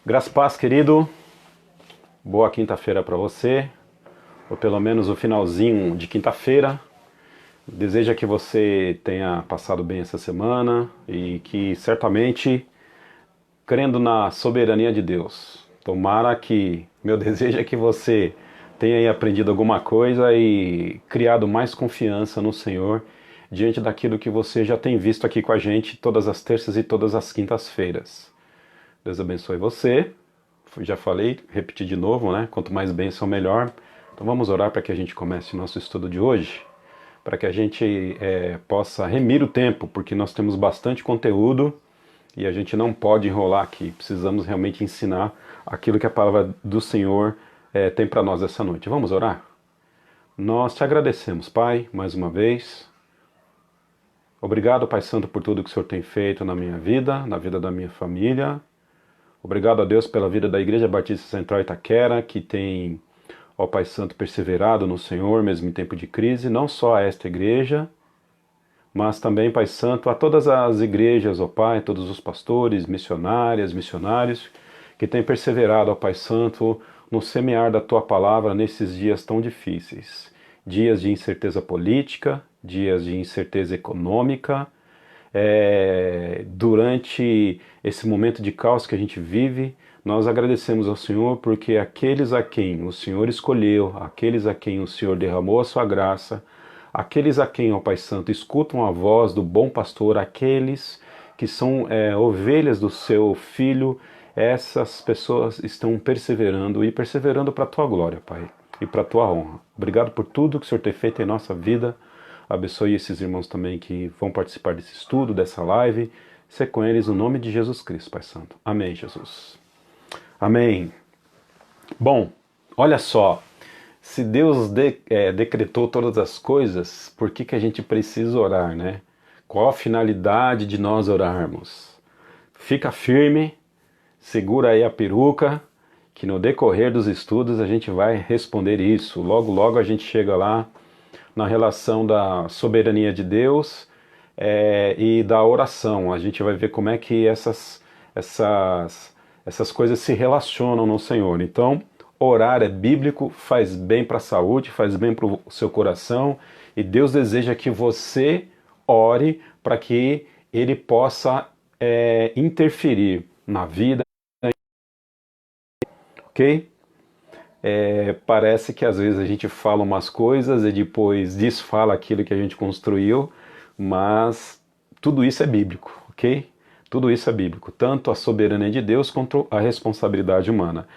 Graças a paz, querido. Boa quinta-feira para você, ou pelo menos o finalzinho de quinta-feira. Deseja que você tenha passado bem essa semana e que certamente, crendo na soberania de Deus, tomara que, meu desejo é que você tenha aí aprendido alguma coisa e criado mais confiança no Senhor diante daquilo que você já tem visto aqui com a gente todas as terças e todas as quintas-feiras. Deus abençoe você. Já falei, repetir de novo, né? Quanto mais bênção, melhor. Então vamos orar para que a gente comece o nosso estudo de hoje, para que a gente possa remir o tempo, porque nós temos bastante conteúdo e a gente não pode enrolar aqui. Precisamos realmente ensinar aquilo que a palavra do Senhor tem para nós essa noite. Vamos orar? Nós te agradecemos, Pai, mais uma vez. Obrigado, Pai Santo, por tudo que o Senhor tem feito na minha vida, na vida da minha família. Obrigado a Deus pela vida da Igreja Batista Central Itaquera, que tem, ó Pai Santo, perseverado no Senhor, mesmo em tempo de crise, não só a esta igreja, mas também, Pai Santo, a todas as igrejas, ó Pai, todos os pastores, missionárias, missionários, que têm perseverado, ó Pai Santo, no semear da Tua Palavra nesses dias tão difíceis. Dias de incerteza política, dias de incerteza econômica, durante esse momento de caos que a gente vive, nós agradecemos ao Senhor porque aqueles a quem o Senhor escolheu, aqueles a quem o Senhor derramou a sua graça, aqueles a quem, ó Pai Santo, escutam a voz do bom pastor, aqueles que são ovelhas do seu Filho, essas pessoas estão perseverando e perseverando para a Tua glória, Pai, e para a Tua honra. Obrigado por tudo que o Senhor tem feito em nossa vida. Abençoe esses irmãos também que vão participar desse estudo, dessa live. Ser com eles no nome de Jesus Cristo, Pai Santo. Amém, Jesus. Amém. Bom, olha só. Se Deus decretou todas as coisas, por que a gente precisa orar, né? Qual a finalidade de nós orarmos? Fica firme, segura aí a peruca, que no decorrer dos estudos a gente vai responder isso. Logo, logo a gente chega lá na relação da soberania de Deus e da oração. A gente vai ver como é que essas coisas se relacionam no Senhor. Então, orar é bíblico, faz bem para a saúde, faz bem para o seu coração, e Deus deseja que você ore para que Ele possa interferir na vida, ok? Parece que às vezes a gente fala umas coisas e depois desfala aquilo que a gente construiu, mas tudo isso é bíblico, ok? Tudo isso é bíblico, tanto a soberania de Deus quanto a responsabilidade humana.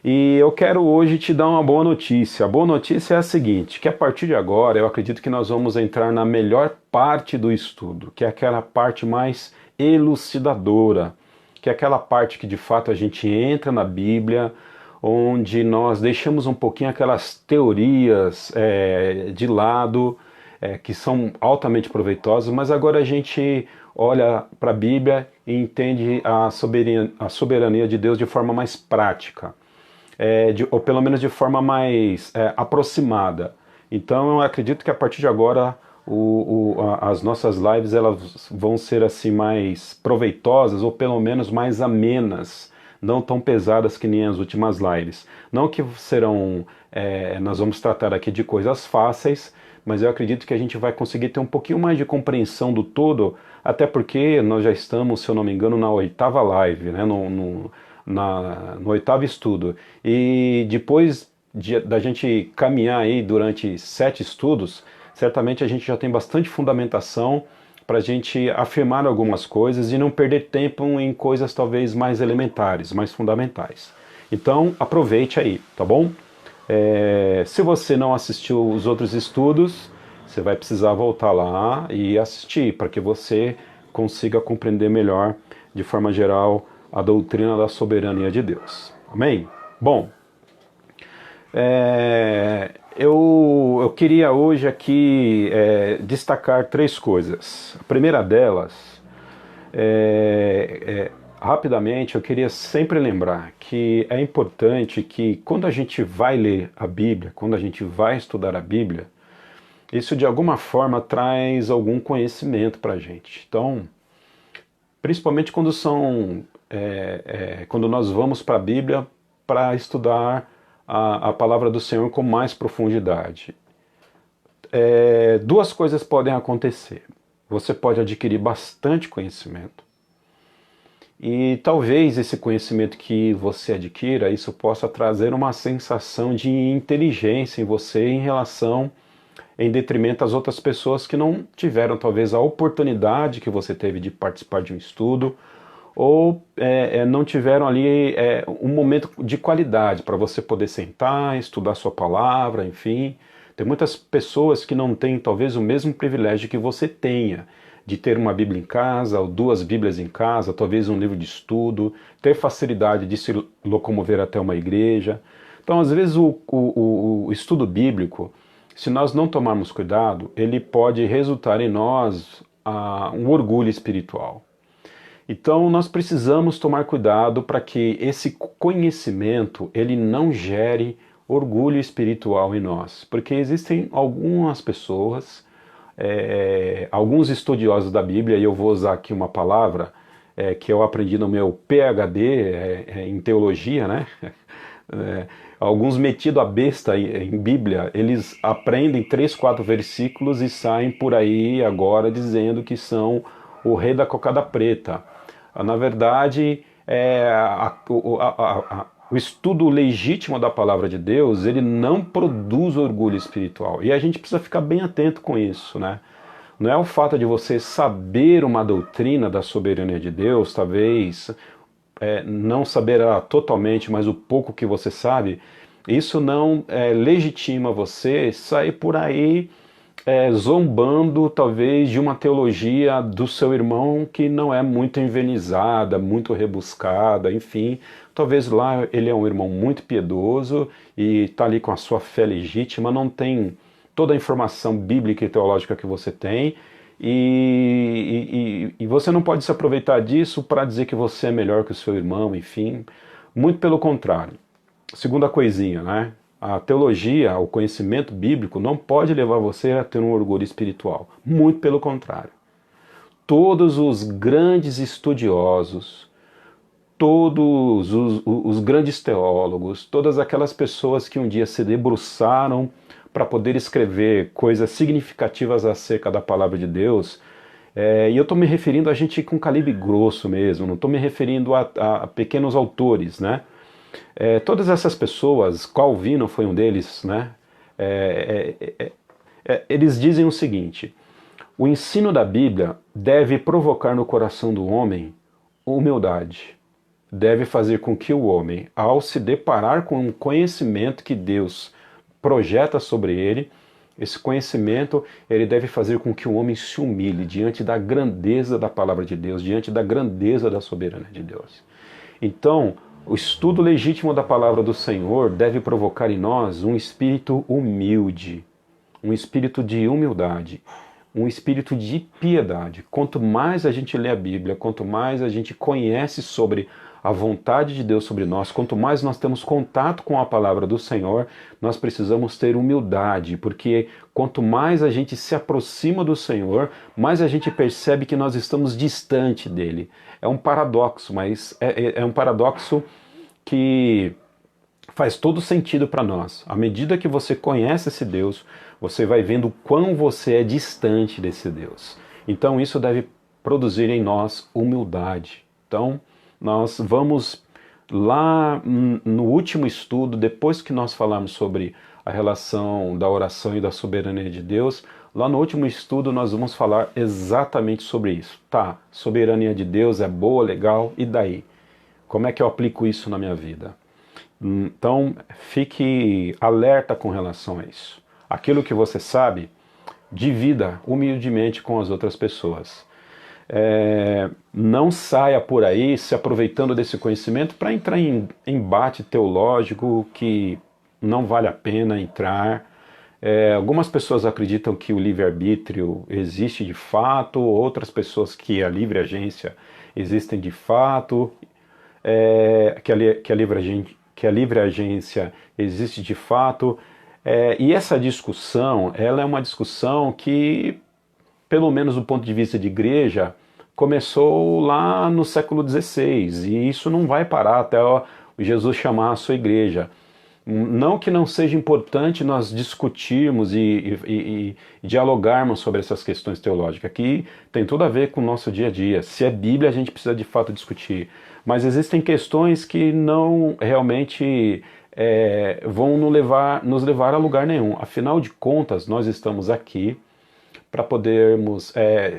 E eu quero hoje te dar uma boa notícia. A boa notícia é a seguinte, que a partir de agora eu acredito que nós vamos entrar na melhor parte do estudo, que é aquela parte mais elucidadora, que é aquela parte que de fato a gente entra na Bíblia, onde nós deixamos um pouquinho aquelas teorias de lado, que são altamente proveitosas, mas agora a gente olha para a Bíblia e entende a soberania de Deus de forma mais prática, ou pelo menos de forma mais aproximada. Então eu acredito que a partir de agora as nossas lives elas vão ser assim mais proveitosas, ou pelo menos mais amenas, não tão pesadas que nem as últimas lives. Não que serão, nós vamos tratar aqui de coisas fáceis, mas eu acredito que a gente vai conseguir ter um pouquinho mais de compreensão do todo, até porque nós já estamos, se eu não me engano, na 8ª live, né, no 8º estudo. E depois da gente caminhar aí durante 7 estudos, certamente a gente já tem bastante fundamentação para a gente afirmar algumas coisas e não perder tempo em coisas talvez mais elementares, mais fundamentais. Então aproveite aí, tá bom? Se você não assistiu os outros estudos, você vai precisar voltar lá e assistir, para que você consiga compreender melhor, de forma geral, a doutrina da soberania de Deus. Amém? Bom, eu queria hoje aqui destacar 3 coisas. A primeira delas, rapidamente, eu queria sempre lembrar que é importante que quando a gente vai ler a Bíblia, quando a gente vai estudar a Bíblia, isso de alguma forma traz algum conhecimento para a gente. Então, principalmente quando são quando nós vamos para a Bíblia para estudar a palavra do Senhor com mais profundidade. Duas coisas podem acontecer. Você pode adquirir bastante conhecimento, e talvez esse conhecimento que você adquira, isso possa trazer uma sensação de inteligência em você em detrimento às outras pessoas que não tiveram talvez a oportunidade que você teve de participar de um estudo, ou não tiveram ali um momento de qualidade para você poder sentar, estudar sua palavra, enfim. Tem muitas pessoas que não têm talvez o mesmo privilégio que você tenha, de ter uma Bíblia em casa, ou duas Bíblias em casa, talvez um livro de estudo, ter facilidade de se locomover até uma igreja. Então, às vezes, o estudo bíblico, se nós não tomarmos cuidado, ele pode resultar em nós um orgulho espiritual. Então, nós precisamos tomar cuidado para que esse conhecimento ele não gere orgulho espiritual em nós, porque existem algumas pessoas, alguns estudiosos da Bíblia, e eu vou usar aqui uma palavra que eu aprendi no meu PhD em teologia, né? Alguns metidos a besta em Bíblia, eles aprendem 3, 4 versículos e saem por aí agora dizendo que são o rei da cocada preta. Na verdade, o estudo legítimo da palavra de Deus, ele não produz orgulho espiritual. E a gente precisa ficar bem atento com isso, né? Não é o fato de você saber uma doutrina da soberania de Deus, talvez não saber ela totalmente, mas o pouco que você sabe, isso não legitima você sair por aí zombando talvez de uma teologia do seu irmão que não é muito envernizada, muito rebuscada, enfim. Talvez lá ele é um irmão muito piedoso e está ali com a sua fé legítima, não tem toda a informação bíblica e teológica que você tem, e você não pode se aproveitar disso para dizer que você é melhor que o seu irmão, enfim. Muito pelo contrário. Segunda coisinha, né? A teologia, o conhecimento bíblico não pode levar você a ter um orgulho espiritual. Muito pelo contrário. Todos os grandes estudiosos, todos os grandes teólogos, todas aquelas pessoas que um dia se debruçaram para poder escrever coisas significativas acerca da palavra de Deus, e eu estou me referindo a gente com calibre grosso mesmo, não estou me referindo a pequenos autores, né? Todas essas pessoas, Calvino foi um deles, né? Eles dizem o seguinte: o ensino da Bíblia deve provocar no coração do homem humildade, deve fazer com que o homem, ao se deparar com um conhecimento que Deus projeta sobre ele, esse conhecimento ele deve fazer com que o homem se humilhe diante da grandeza da palavra de Deus, diante da grandeza da soberania de Deus. Então, o estudo legítimo da palavra do Senhor deve provocar em nós um espírito humilde, um espírito de humildade, um espírito de piedade. Quanto mais a gente lê a Bíblia, quanto mais a gente conhece sobre a vontade de Deus sobre nós, quanto mais nós temos contato com a palavra do Senhor, nós precisamos ter humildade, porque quanto mais a gente se aproxima do Senhor, mais a gente percebe que nós estamos distante dele. É um paradoxo, mas é um paradoxo que faz todo sentido para nós. À medida que você conhece esse Deus, você vai vendo o quão você é distante desse Deus. Então isso deve produzir em nós humildade. Então nós vamos lá no último estudo, depois que nós falamos sobre a relação da oração e da soberania de Deus, lá no último estudo nós vamos falar exatamente sobre isso. Tá, soberania de Deus é boa, legal, e daí? Como é que eu aplico isso na minha vida? Então, fique alerta com relação a isso. Aquilo que você sabe, divida humildemente com as outras pessoas. Não saia por aí se aproveitando desse conhecimento para entrar em embate teológico que não vale a pena entrar. Algumas pessoas acreditam que o livre-arbítrio existe de fato, outras pessoas que a livre agência existem de fato, que a livre agência existe de fato. E essa discussão, ela é uma discussão que, pelo menos do ponto de vista de igreja, começou lá no século XVI, e isso não vai parar até Jesus chamar a sua igreja. Não que não seja importante nós discutirmos e dialogarmos sobre essas questões teológicas, que tem tudo a ver com o nosso dia a dia. Se é Bíblia, a gente precisa de fato discutir. Mas existem questões que não realmente vão nos levar a lugar nenhum. Afinal de contas, nós estamos aqui para podermos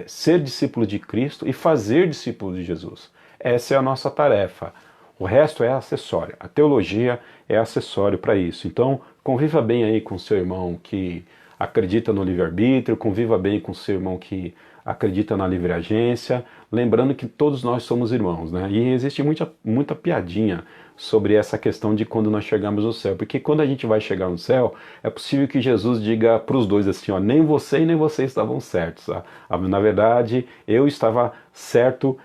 ser discípulos de Cristo e fazer discípulos de Jesus. Essa é a nossa tarefa. O resto é acessório. A teologia é acessório para isso. Então, conviva bem aí com seu irmão que acredita no livre-arbítrio, conviva bem com seu irmão que acredita na livre agência, lembrando que todos nós somos irmãos, né? E existe muita piadinha sobre essa questão de quando nós chegamos no céu, porque quando a gente vai chegar no céu, é possível que Jesus diga para os dois assim, ó, nem você e nem você estavam certos. Tá? Na verdade, eu estava certo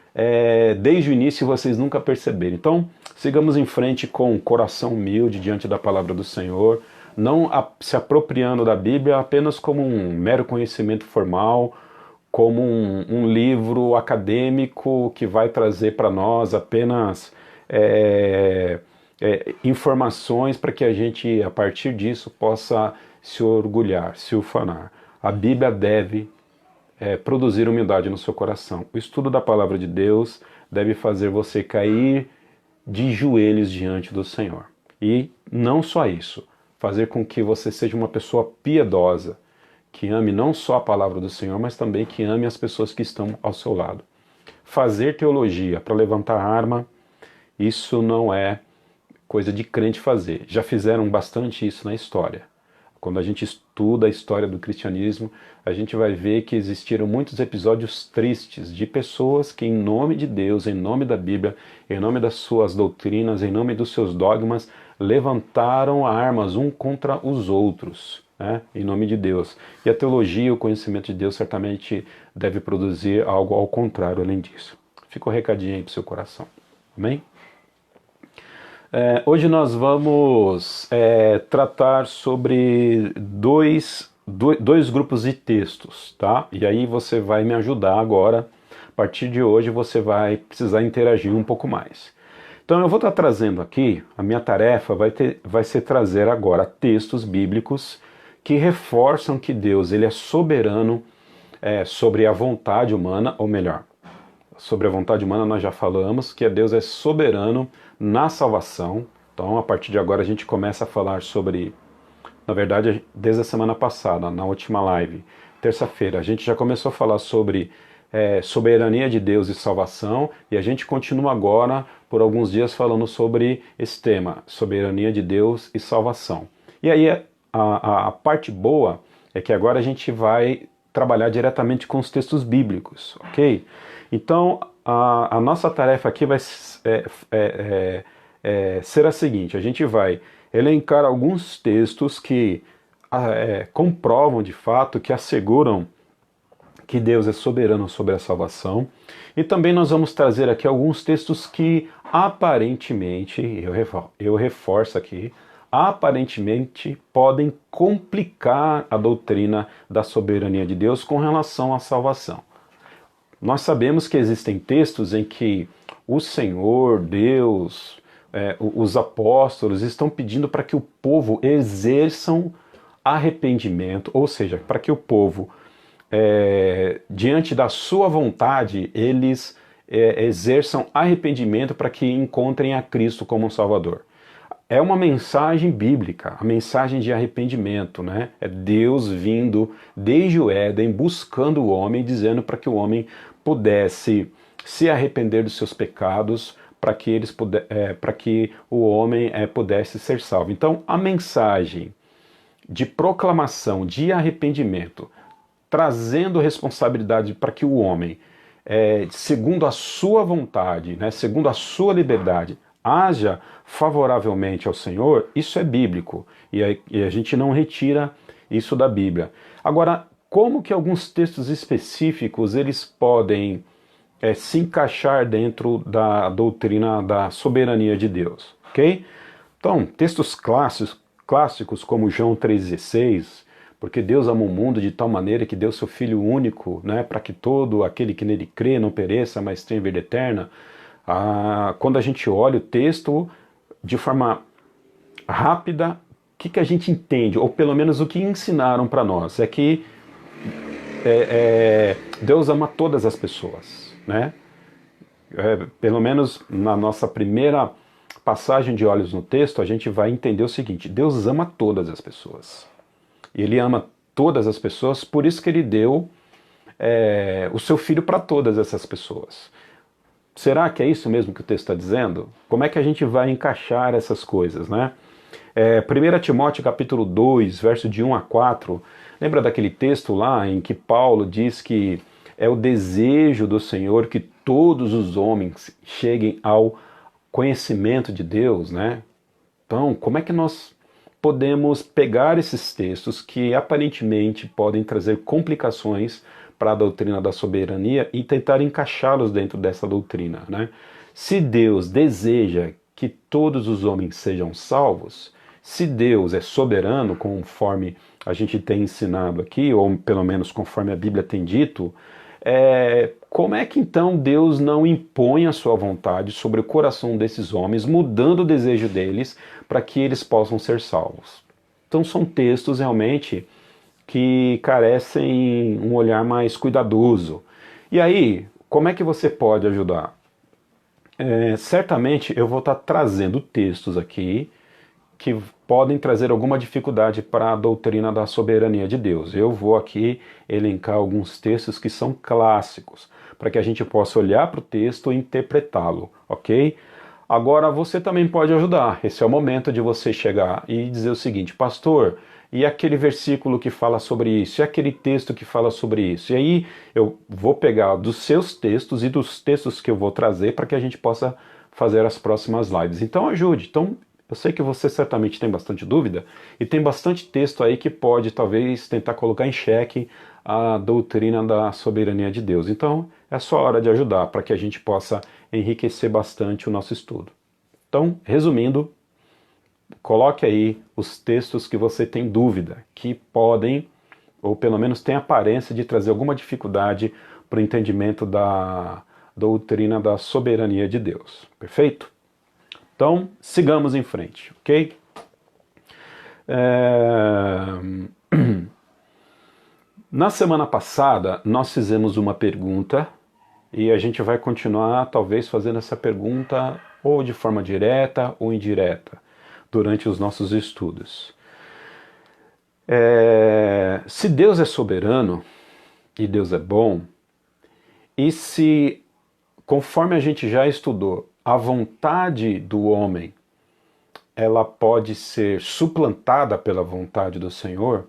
desde o início e vocês nunca perceberam. Então, sigamos em frente com coração humilde diante da palavra do Senhor, não se apropriando da Bíblia apenas como um mero conhecimento formal, como um livro acadêmico que vai trazer para nós apenas informações para que a gente, a partir disso, possa se orgulhar, se ufanar. A Bíblia deve produzir humildade no seu coração. O estudo da palavra de Deus deve fazer você cair de joelhos diante do Senhor. E não só isso, fazer com que você seja uma pessoa piedosa, que ame não só a palavra do Senhor, mas também que ame as pessoas que estão ao seu lado. Fazer teologia para levantar arma, isso não é coisa de crente fazer. Já fizeram bastante isso na história. Quando a gente estuda a história do cristianismo, a gente vai ver que existiram muitos episódios tristes de pessoas que, em nome de Deus, em nome da Bíblia, em nome das suas doutrinas, em nome dos seus dogmas, levantaram armas um contra os outros. Em nome de Deus. E a teologia, o conhecimento de Deus, certamente deve produzir algo ao contrário além disso. Fica o recadinho aí pro seu coração. Amém? Hoje nós vamos tratar sobre dois grupos de textos, tá? E aí você vai me ajudar agora. A partir de hoje você vai precisar interagir um pouco mais. Então eu vou estar trazendo aqui, a minha tarefa vai ser trazer agora textos bíblicos que reforçam que Deus ele é soberano sobre a vontade humana, ou melhor, sobre a vontade humana nós já falamos, que Deus é soberano na salvação. Então a partir de agora a gente começa a falar sobre, na verdade desde a semana passada, na última live, terça-feira, a gente já começou a falar sobre soberania de Deus e salvação, e a gente continua agora por alguns dias falando sobre esse tema, soberania de Deus e salvação. E aí a parte boa é que agora a gente vai trabalhar diretamente com os textos bíblicos, ok? Então, a nossa tarefa aqui vai ser a seguinte, a gente vai elencar alguns textos que comprovam de fato, que asseguram que Deus é soberano sobre a salvação, e também nós vamos trazer aqui alguns textos que aparentemente, eu reforço aqui, aparentemente podem complicar a doutrina da soberania de Deus com relação à salvação. Nós sabemos que existem textos em que o Senhor, Deus, os apóstolos estão pedindo para que o povo exerçam arrependimento, ou seja, para que o povo, diante da sua vontade, eles exerçam arrependimento para que encontrem a Cristo como um Salvador. É uma mensagem bíblica, a mensagem de arrependimento, né? É Deus vindo desde o Éden, buscando o homem, dizendo para que o homem pudesse se arrepender dos seus pecados, para que o homem pudesse ser salvo. Então, a mensagem de proclamação, de arrependimento, trazendo responsabilidade para que o homem, segundo a sua vontade, né, segundo a sua liberdade, haja favoravelmente ao Senhor, isso é bíblico, e a gente não retira isso da Bíblia. Agora, como que alguns textos específicos eles podem se encaixar dentro da doutrina da soberania de Deus, ok? Então, textos clássicos como João 3,16, porque Deus ama o mundo de tal maneira que deu seu Filho único, né, para que todo aquele que nele crê não pereça, mas tenha vida eterna. Quando a gente olha o texto de forma rápida, o que a gente entende, ou pelo menos o que ensinaram para nós, é que Deus ama todas as pessoas, né? Pelo menos na nossa primeira passagem de olhos no texto, a gente vai entender o seguinte: Deus ama todas as pessoas. Ele ama todas as pessoas, por isso que ele deu o seu Filho para todas essas pessoas. Será que é isso mesmo que o texto está dizendo? Como é que a gente vai encaixar essas coisas, né? 1 Timóteo capítulo 2, verso de 1 a 4, lembra daquele texto lá em que Paulo diz que é o desejo do Senhor que todos os homens cheguem ao conhecimento de Deus, né? Então, como é que nós podemos pegar esses textos que aparentemente podem trazer complicações para a doutrina da soberania e tentar encaixá-los dentro dessa doutrina, né? Se Deus deseja que todos os homens sejam salvos, se Deus é soberano, conforme a gente tem ensinado aqui, ou pelo menos conforme a Bíblia tem dito, como é que então Deus não impõe a sua vontade sobre o coração desses homens, mudando o desejo deles para que eles possam ser salvos? Então são textos realmente que carecem um olhar mais cuidadoso. E aí, como é que você pode ajudar? Certamente eu vou estar trazendo textos aqui que podem trazer alguma dificuldade para a doutrina da soberania de Deus. Eu vou aqui elencar alguns textos que são clássicos, para que a gente possa olhar para o texto e interpretá-lo, ok? Agora você também pode ajudar. Esse é o momento de você chegar e dizer o seguinte: pastor, e aquele versículo que fala sobre isso? E aquele texto que fala sobre isso? E aí eu vou pegar dos seus textos e dos textos que eu vou trazer para que a gente possa fazer as próximas lives. Então ajude. Então, eu sei que você certamente tem bastante dúvida e tem bastante texto aí que pode talvez tentar colocar em xeque a doutrina da soberania de Deus. Então é só hora de ajudar para que a gente possa enriquecer bastante o nosso estudo. Então, resumindo, coloque aí os textos que você tem dúvida, que podem, ou pelo menos tem aparência de trazer alguma dificuldade para o entendimento da doutrina da soberania de Deus. Perfeito? Então, sigamos em frente, ok? Na semana passada, nós fizemos uma pergunta e a gente vai continuar, talvez, fazendo essa pergunta ou de forma direta ou indireta durante os nossos estudos. Se Deus é soberano e Deus é bom, e se, conforme a gente já estudou, a vontade do homem, ela pode ser suplantada pela vontade do Senhor,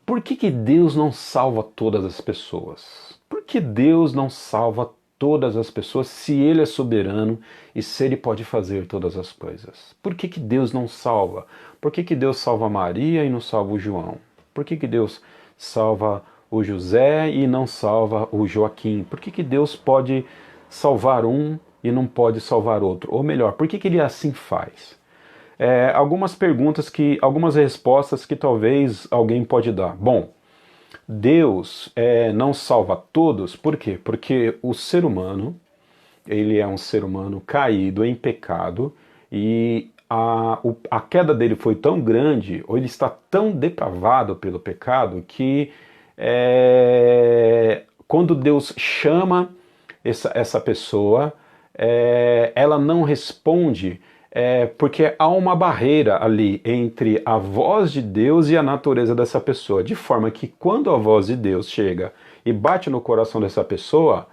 por que Deus não salva todas as pessoas? Por que Deus não salva todas as pessoas se Ele é soberano e se Ele pode fazer todas as coisas? Por que Deus não salva? Por que Deus salva Maria e não salva o João? Por que Deus salva o José e não salva o Joaquim? Por que Deus pode salvar um e não pode salvar outro? Ou melhor, por que ele assim faz? Algumas perguntas, algumas respostas que talvez alguém pode dar. Bom, Deus não salva todos, por quê? Porque o ser humano, ele é um ser humano caído em pecado e a queda dele foi tão grande, ou ele está tão depravado pelo pecado, que quando Deus chama essa pessoa, ela não responde, porque há uma barreira ali entre a voz de Deus e a natureza dessa pessoa, de forma que quando a voz de Deus chega e bate no coração dessa pessoa,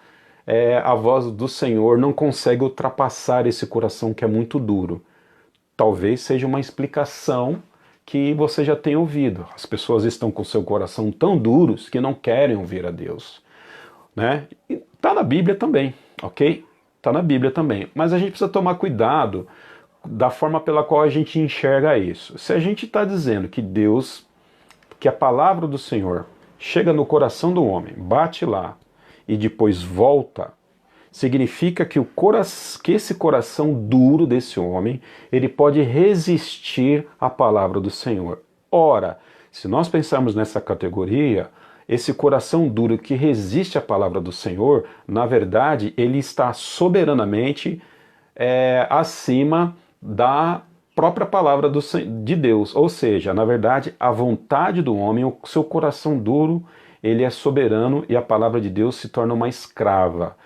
a voz do Senhor não consegue ultrapassar esse coração que é muito duro. Talvez seja uma explicação que você já tenha ouvido. As pessoas estão com seu coração tão duros que não querem ouvir a Deus, né? E tá na Bíblia também, ok? Tá na Bíblia também. Mas a gente precisa tomar cuidado da forma pela qual a gente enxerga isso. Se a gente está dizendo que Deus, que a palavra do Senhor chega no coração do homem, bate lá e depois volta, significa que esse coração duro desse homem, ele pode resistir à palavra do Senhor. Ora, Se nós pensarmos nessa categoria, esse coração duro que resiste à palavra do Senhor, na verdade, ele está soberanamente acima da própria palavra de Deus. Ou seja, na verdade, a vontade do homem, o seu coração duro, ele é soberano e a palavra de Deus se torna uma escrava.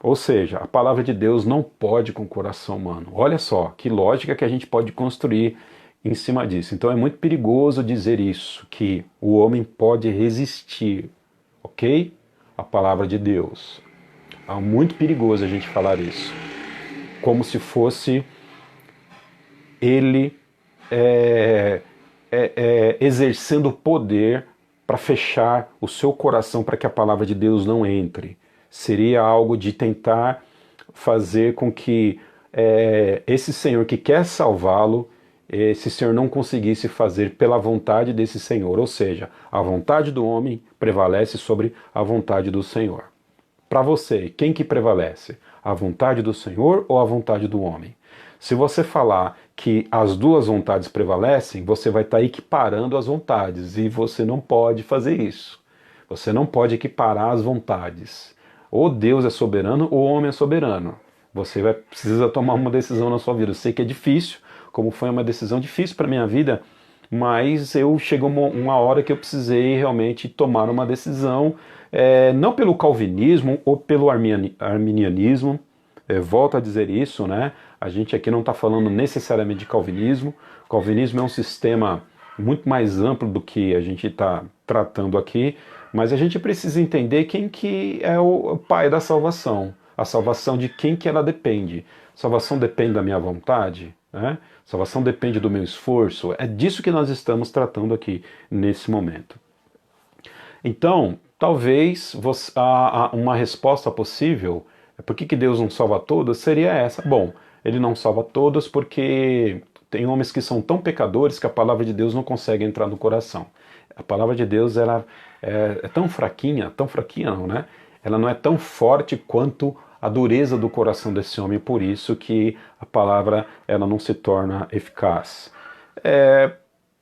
Ou seja, a palavra de Deus não pode com o coração humano. Olha só, que lógica que a gente pode construir em cima disso. Então é muito perigoso dizer isso, que o homem pode resistir, ok? A palavra de Deus. É muito perigoso a gente falar isso. Como se fosse ele exercendo poder para fechar o seu coração para que a palavra de Deus não entre. Seria algo de tentar fazer com que esse Senhor que quer salvá-lo, esse Senhor não conseguisse fazer pela vontade desse Senhor. Ou seja, a vontade do homem prevalece sobre a vontade do Senhor. Para você, quem que prevalece? A vontade do Senhor ou a vontade do homem? Se você falar que as duas vontades prevalecem, você vai estar equiparando as vontades, e você não pode fazer isso. Você não pode equiparar as vontades. Ou Deus é soberano ou o homem é soberano. Você precisa tomar uma decisão na sua vida. Eu sei que é difícil, como foi uma decisão difícil para a minha vida, mas chegou uma hora que eu precisei realmente tomar uma decisão, não pelo calvinismo ou pelo arminianismo, volto a dizer isso, né? A gente aqui não está falando necessariamente de calvinismo. O calvinismo é um sistema muito mais amplo do que a gente está tratando aqui, mas a gente precisa entender quem que é o pai da salvação. A salvação de quem que ela depende. A salvação depende da minha vontade, né? A salvação depende do meu esforço. É disso que nós estamos tratando aqui nesse momento. Então, talvez uma resposta possível, por que Deus não salva todas, seria essa. Bom, ele não salva todas porque tem homens que são tão pecadores que a palavra de Deus não consegue entrar no coração. A palavra de Deus ela é tão fraquinha não, né? Ela não é tão forte quanto a dureza do coração desse homem, por isso que a palavra ela não se torna eficaz.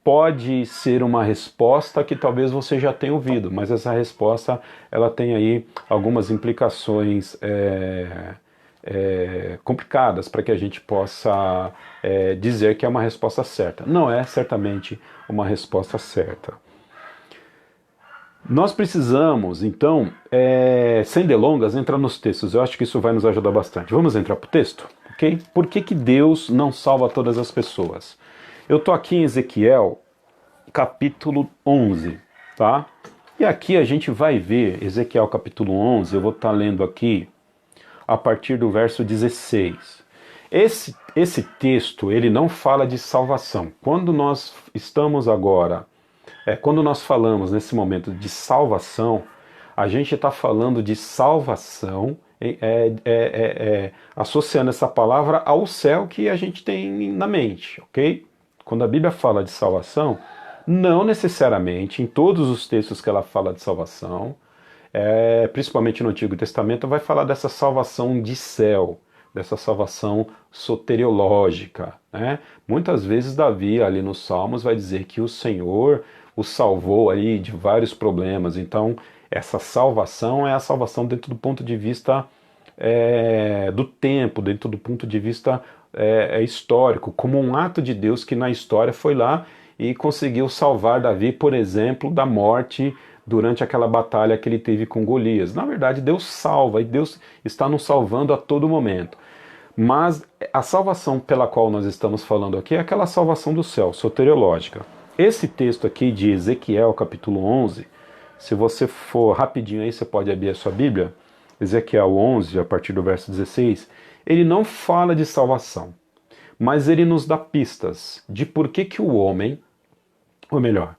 Pode ser uma resposta que talvez você já tenha ouvido, mas essa resposta ela tem aí algumas implicações complicadas para que a gente possa dizer que é uma resposta certa. Não é certamente uma resposta certa. Nós precisamos, então, sem delongas, entrar nos textos. Eu acho que isso vai nos ajudar bastante. Vamos entrar para o texto? Okay? Por que Deus não salva todas as pessoas? Eu estou aqui em Ezequiel, capítulo 11, tá? E aqui a gente vai ver, Ezequiel capítulo 11, eu vou estar lendo aqui a partir do verso 16. Esse texto, ele não fala de salvação. Quando nós estamos agora... quando nós falamos nesse momento de salvação, a gente está falando de salvação, associando essa palavra ao céu que a gente tem na mente, ok? Quando a Bíblia fala de salvação, não necessariamente em todos os textos que ela fala de salvação, principalmente no Antigo Testamento, vai falar dessa salvação de céu, dessa salvação soteriológica, né? Muitas vezes Davi ali nos Salmos vai dizer que o Senhor o salvou aí de vários problemas. Então essa salvação é a salvação dentro do ponto de vista do tempo, dentro do ponto de vista histórico, como um ato de Deus que na história foi lá e conseguiu salvar Davi, por exemplo, da morte durante aquela batalha que ele teve com Golias. Na verdade, Deus salva e Deus está nos salvando a todo momento. Mas a salvação pela qual nós estamos falando aqui é aquela salvação do céu, soteriológica. Esse texto aqui de Ezequiel, capítulo 11, se você for rapidinho aí, você pode abrir a sua Bíblia, Ezequiel 11, a partir do verso 16, ele não fala de salvação, mas ele nos dá pistas de por que o homem, ou melhor,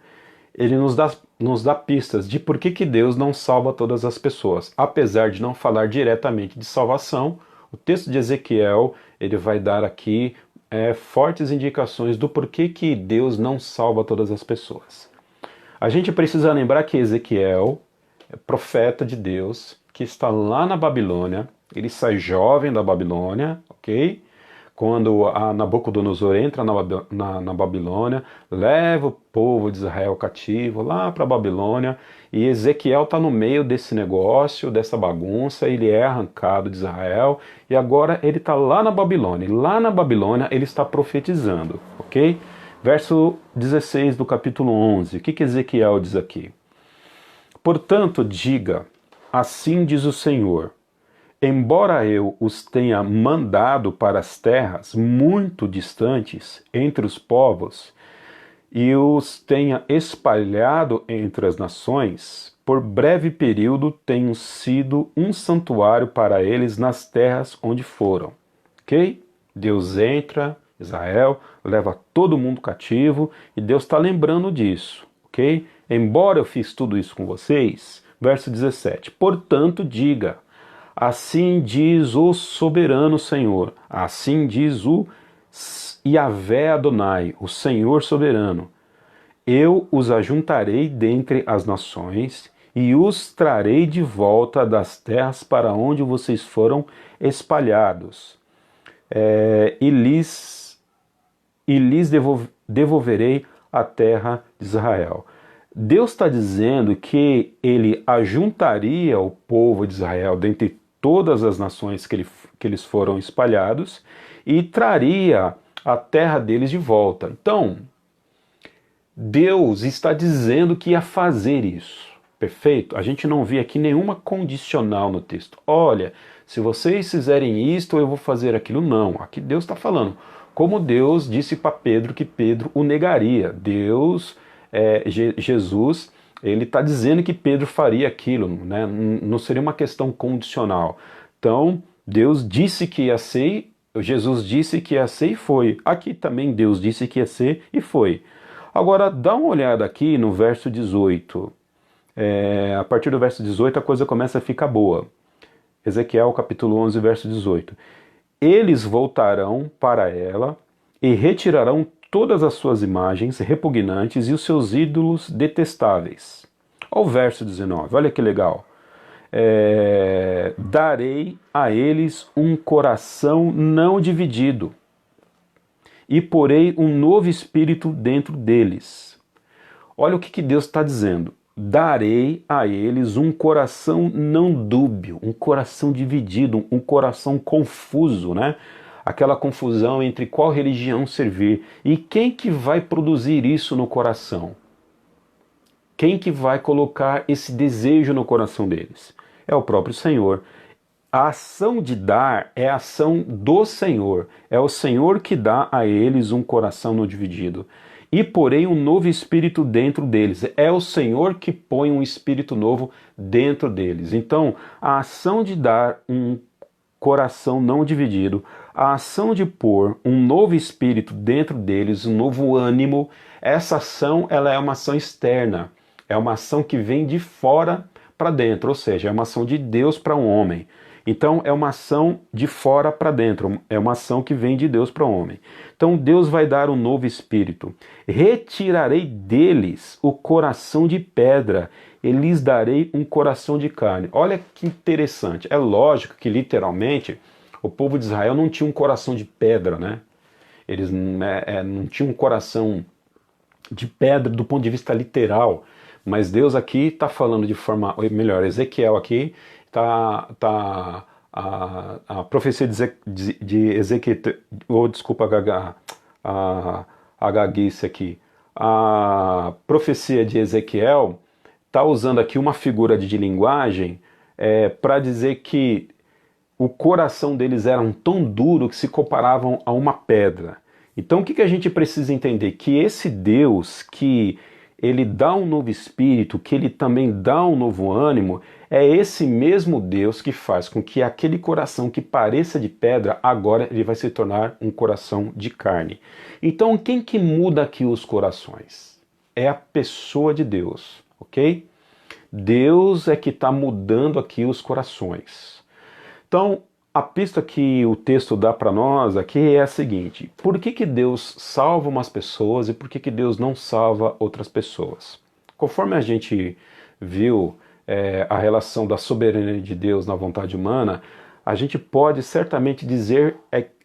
ele nos dá pistas de por que Deus não salva todas as pessoas. Apesar de não falar diretamente de salvação, o texto de Ezequiel, ele vai dar aqui fortes indicações do porquê que Deus não salva todas as pessoas. A gente precisa lembrar que Ezequiel é profeta de Deus, que está lá na Babilônia, ele sai jovem da Babilônia, ok? quando a Nabucodonosor entra na Babilônia, leva o povo de Israel cativo lá para a Babilônia, e Ezequiel está no meio desse negócio, dessa bagunça, ele é arrancado de Israel, e agora ele está lá na Babilônia, e lá na Babilônia ele está profetizando, ok? Verso 16 do capítulo 11, o que Ezequiel diz aqui? Portanto, diga, assim diz o Senhor, embora eu os tenha mandado para as terras muito distantes entre os povos, e os tenha espalhado entre as nações, por breve período tenho sido um santuário para eles nas terras onde foram. Ok? Deus entra, Israel, leva todo mundo cativo, e Deus está lembrando disso. Ok? Embora eu fiz tudo isso com vocês, verso 17, portanto diga, assim diz o soberano Senhor, assim diz o Yahvé Adonai, o Senhor soberano. Eu os ajuntarei dentre as nações e os trarei de volta das terras para onde vocês foram espalhados. E lhes devolverei a terra de Israel. Deus está dizendo que ele ajuntaria o povo de Israel dentre todas as nações que eles foram espalhados e traria a terra deles de volta. Então, Deus está dizendo que ia fazer isso, perfeito? A gente não vê aqui nenhuma condicional no texto. Olha, se vocês fizerem isto, eu vou fazer aquilo. Não, aqui Deus está falando. Como Deus disse para Pedro que Pedro o negaria. Jesus, ele está dizendo que Pedro faria aquilo, né? Não seria uma questão condicional. Então, Deus disse que ia ser, Jesus disse que ia ser e foi. Aqui também Deus disse que ia ser e foi. Agora, dá uma olhada aqui no verso 18. A partir do verso 18 a coisa começa a ficar boa. Ezequiel capítulo 11, verso 18. Eles voltarão para ela e retirarão todas as suas imagens repugnantes e os seus ídolos detestáveis. Olha o verso 19, olha que legal. Darei a eles um coração não dividido e porei um novo espírito dentro deles. Olha o que Deus está dizendo. Darei a eles um coração não dúbio, um coração dividido, um coração confuso, né? Aquela confusão entre qual religião servir. E quem que vai produzir isso no coração? Quem que vai colocar esse desejo no coração deles? É o próprio Senhor. A ação de dar é a ação do Senhor. É o Senhor que dá a eles um coração não dividido. E porém um novo espírito dentro deles. É o Senhor que põe um espírito novo dentro deles. Então, a ação de dar um coração não dividido, a ação de pôr um novo espírito dentro deles, um novo ânimo, essa ação ela é uma ação externa. É uma ação que vem de fora para dentro, ou seja, é uma ação de Deus para um homem. Então é uma ação de fora para dentro, é uma ação que vem de Deus para o homem. Então Deus vai dar um novo espírito. Retirarei deles o coração de pedra e lhes darei um coração de carne. Olha que interessante. É lógico que literalmente o povo de Israel não tinha um coração de pedra, né? Eles não tinham um coração de pedra do ponto de vista literal. Mas Deus aqui está falando de forma, melhor, Ezequiel aqui a profecia de Ezequiel, desculpa a gaguice aqui, a profecia de Ezequiel está usando aqui uma figura de linguagem para dizer que o coração deles era tão duro que se comparavam a uma pedra. Então o que a gente precisa entender? Que esse Deus que ele dá um novo espírito, que ele também dá um novo ânimo, é esse mesmo Deus que faz com que aquele coração que pareça de pedra, agora ele vai se tornar um coração de carne. Então quem que muda aqui os corações? É a pessoa de Deus, ok? Deus é que está mudando aqui os corações. Então, a pista que o texto dá para nós aqui é a seguinte: por que Deus salva umas pessoas e por que Deus não salva outras pessoas? Conforme a gente viu a relação da soberania de Deus na vontade humana, a gente pode certamente dizer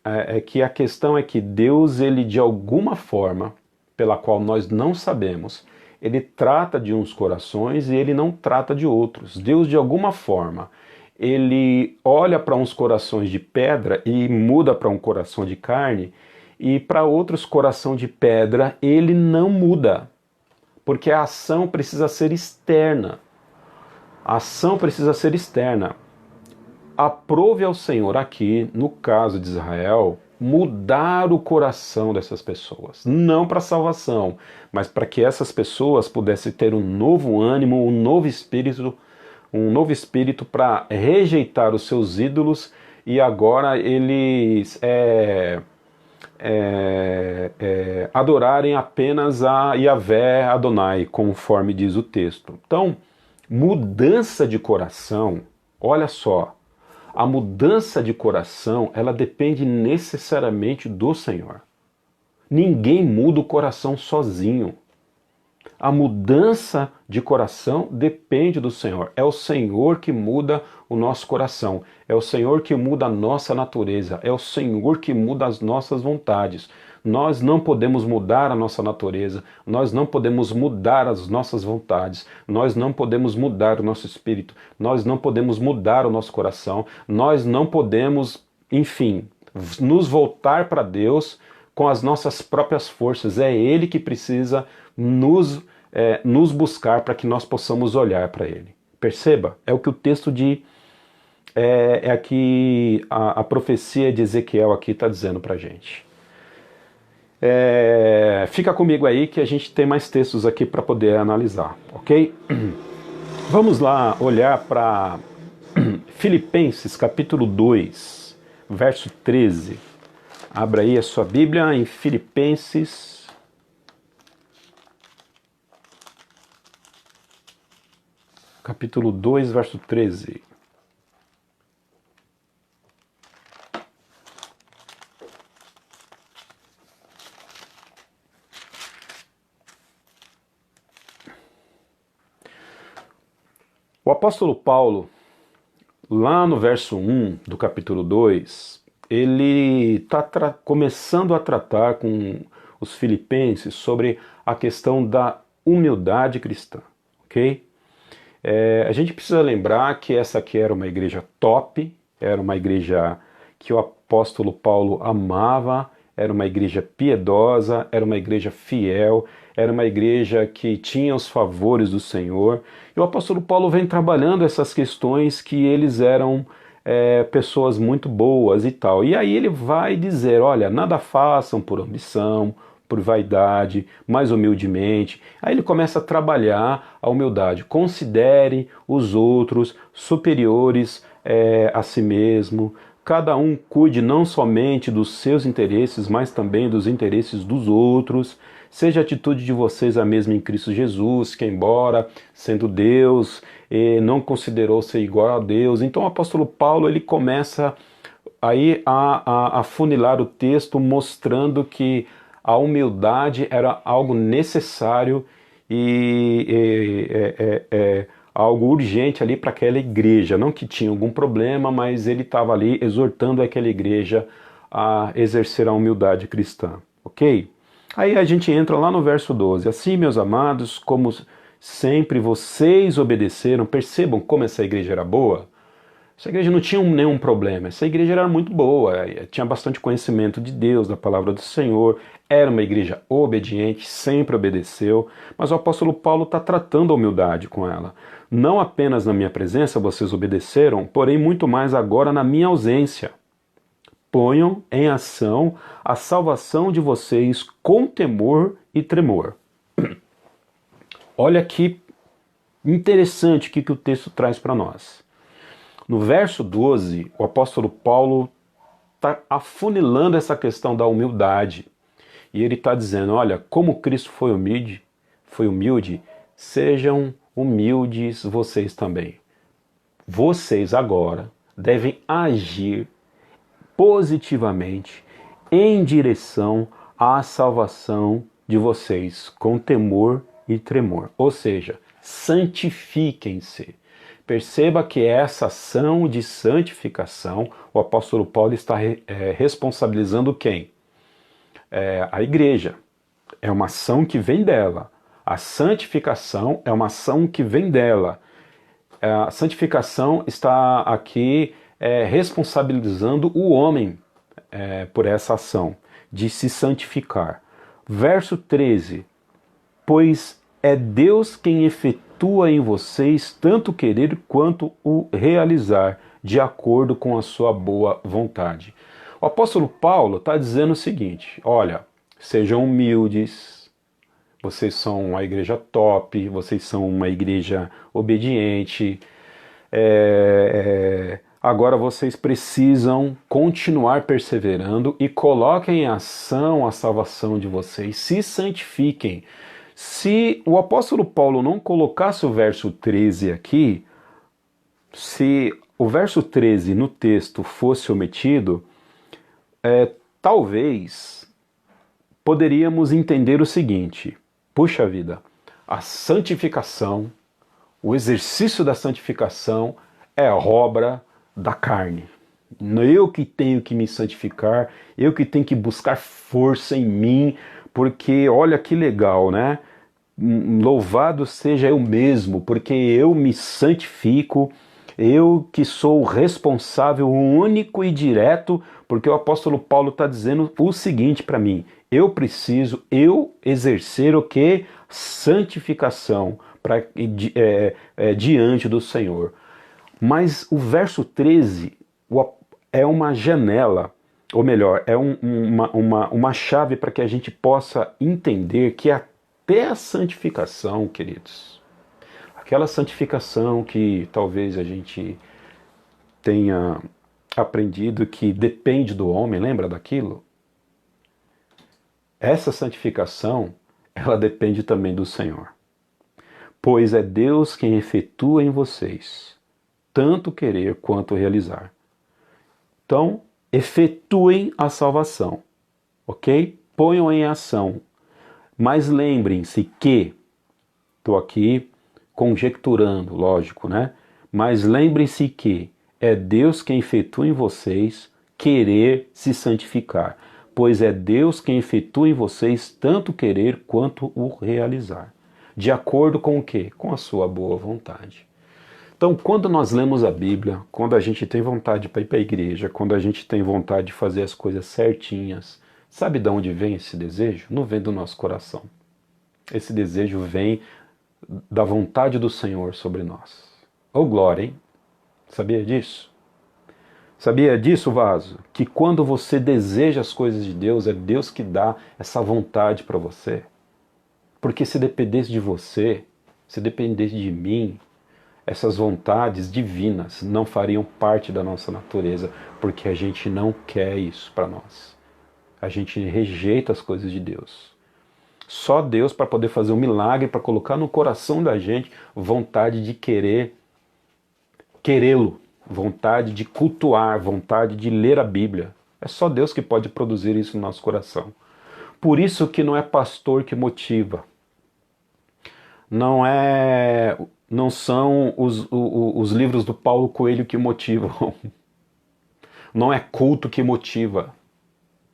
é que a questão é que Deus, ele de alguma forma, pela qual nós não sabemos, ele trata de uns corações e ele não trata de outros. Deus, de alguma forma, ele olha para uns corações de pedra e muda para um coração de carne, e para outros coração de pedra ele não muda, porque a ação precisa ser externa. A ação precisa ser externa. Aprove ao Senhor aqui, no caso de Israel, mudar o coração dessas pessoas. Não para salvação, mas para que essas pessoas pudessem ter um novo ânimo, um novo espírito para rejeitar os seus ídolos e agora eles adorarem apenas a Yahvé Adonai, conforme diz o texto. Então, mudança de coração, olha só, a mudança de coração, ela depende necessariamente do Senhor. Ninguém muda o coração sozinho. A mudança de coração depende do Senhor. É o Senhor que muda o nosso coração. É o Senhor que muda a nossa natureza. É o Senhor que muda as nossas vontades. Nós não podemos mudar a nossa natureza. Nós não podemos mudar as nossas vontades. Nós não podemos mudar o nosso espírito. Nós não podemos mudar o nosso coração. Nós não podemos, enfim, nos voltar para Deus com as nossas próprias forças. É Ele que precisa nos buscar para que nós possamos olhar para Ele. Perceba, é o que o texto de... aqui a profecia de Ezequiel aqui está dizendo para a gente. Fica comigo aí que a gente tem mais textos aqui para poder analisar, ok? Vamos lá olhar para Filipenses capítulo 2, verso 13. Abra aí a sua Bíblia em Filipenses, capítulo 2, verso 13. O apóstolo Paulo, lá no verso 1 do capítulo 2, ele está começando a tratar com os filipenses sobre a questão da humildade cristã, ok? A gente precisa lembrar que essa aqui era uma igreja top, era uma igreja que o apóstolo Paulo amava, era uma igreja piedosa, era uma igreja fiel, era uma igreja que tinha os favores do Senhor. E o apóstolo Paulo vem trabalhando essas questões que eles eram pessoas muito boas e tal. E aí ele vai dizer, olha, nada façam por ambição, por vaidade, mais humildemente. Aí ele começa a trabalhar a humildade. Considere os outros superiores a si mesmo. Cada um cuide não somente dos seus interesses, mas também dos interesses dos outros. Seja a atitude de vocês a mesma em Cristo Jesus, que embora sendo Deus, não considerou ser igual a Deus. Então o apóstolo Paulo ele começa aí a funilar o texto, mostrando que a humildade era algo necessário e algo urgente ali para aquela igreja. Não que tinha algum problema, mas ele estava ali exortando aquela igreja a exercer a humildade cristã, ok? Aí a gente entra lá no verso 12. Assim, meus amados, como sempre vocês obedeceram, percebam como essa igreja era boa. Essa igreja não tinha nenhum problema, essa igreja era muito boa, tinha bastante conhecimento de Deus, da palavra do Senhor, era uma igreja obediente, sempre obedeceu, mas o apóstolo Paulo está tratando a humildade com ela. Não apenas na minha presença vocês obedeceram, porém muito mais agora na minha ausência. Ponham em ação a salvação de vocês com temor e tremor. Olha que interessante o que o texto traz para nós. No verso 12, o apóstolo Paulo está afunilando essa questão da humildade. E ele está dizendo, olha, como Cristo foi humilde, sejam humildes vocês também. Vocês agora devem agir positivamente em direção à salvação de vocês, com temor e tremor. Ou seja, santifiquem-se. Perceba que essa ação de santificação, o apóstolo Paulo está responsabilizando quem? A igreja. É uma ação que vem dela. A santificação é uma ação que vem dela. A santificação está aqui responsabilizando o homem por essa ação de se santificar. Verso 13. Pois é Deus quem efetua em vocês tanto querer quanto o realizar, de acordo com a sua boa vontade. O apóstolo Paulo está dizendo o seguinte: olha, sejam humildes, vocês são uma igreja top, vocês são uma igreja obediente, agora vocês precisam continuar perseverando e coloquem em ação a salvação de vocês, se santifiquem. Se o apóstolo Paulo não colocasse o verso 13 aqui, se o verso 13 no texto fosse omitido, talvez poderíamos entender o seguinte: puxa vida, a santificação, o exercício da santificação é obra da carne. Eu que tenho que me santificar, eu que tenho que buscar força em mim, porque olha que legal, né? Louvado seja eu mesmo, porque eu me santifico, eu que sou o responsável, o único e direto, porque o apóstolo Paulo está dizendo o seguinte para mim: eu preciso exercer o que? Santificação diante do Senhor. Mas o verso 13 é uma janela, ou melhor, é uma chave para que a gente possa entender que até a santificação, queridos, aquela santificação que talvez a gente tenha aprendido que depende do homem, lembra daquilo? Essa santificação, ela depende também do Senhor. Pois é Deus quem efetua em vocês tanto querer quanto realizar. Então, efetuem a salvação, ok? Ponham em ação. Mas lembrem-se que, estou aqui conjecturando, lógico, né? Mas lembrem-se que é Deus quem efetua em vocês querer se santificar, pois é Deus quem efetua em vocês tanto querer quanto o realizar. De acordo com o quê? Com a sua boa vontade. Então, quando nós lemos a Bíblia, quando a gente tem vontade para ir para a igreja, quando a gente tem vontade de fazer as coisas certinhas, sabe de onde vem esse desejo? Não vem do nosso coração. Esse desejo vem da vontade do Senhor sobre nós. Ô glória, hein? Sabia disso? Sabia disso, vaso? Que quando você deseja as coisas de Deus, é Deus que dá essa vontade para você. Porque se dependesse de você, se dependesse de mim, essas vontades divinas não fariam parte da nossa natureza, porque a gente não quer isso para nós. A gente rejeita as coisas de Deus. Só Deus para poder fazer um milagre, para colocar no coração da gente vontade de querê-lo, vontade de cultuar, vontade de ler a Bíblia. É só Deus que pode produzir isso no nosso coração. Por isso que não é pastor que motiva. Não são os livros do Paulo Coelho que motivam. Não é culto que motiva.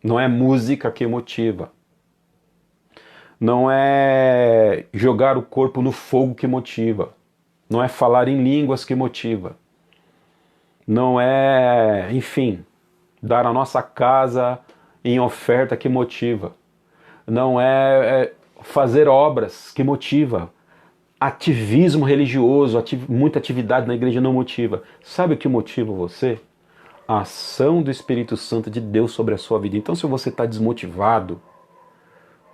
Não é música que motiva. Não é jogar o corpo no fogo que motiva. Não é falar em línguas que motiva. Não é, enfim, dar a nossa casa em oferta que motiva. Não é fazer obras que motiva. Ativismo religioso, muita atividade na igreja não motiva. Sabe o que motiva você? A ação do Espírito Santo de Deus sobre a sua vida. Então, se você está desmotivado,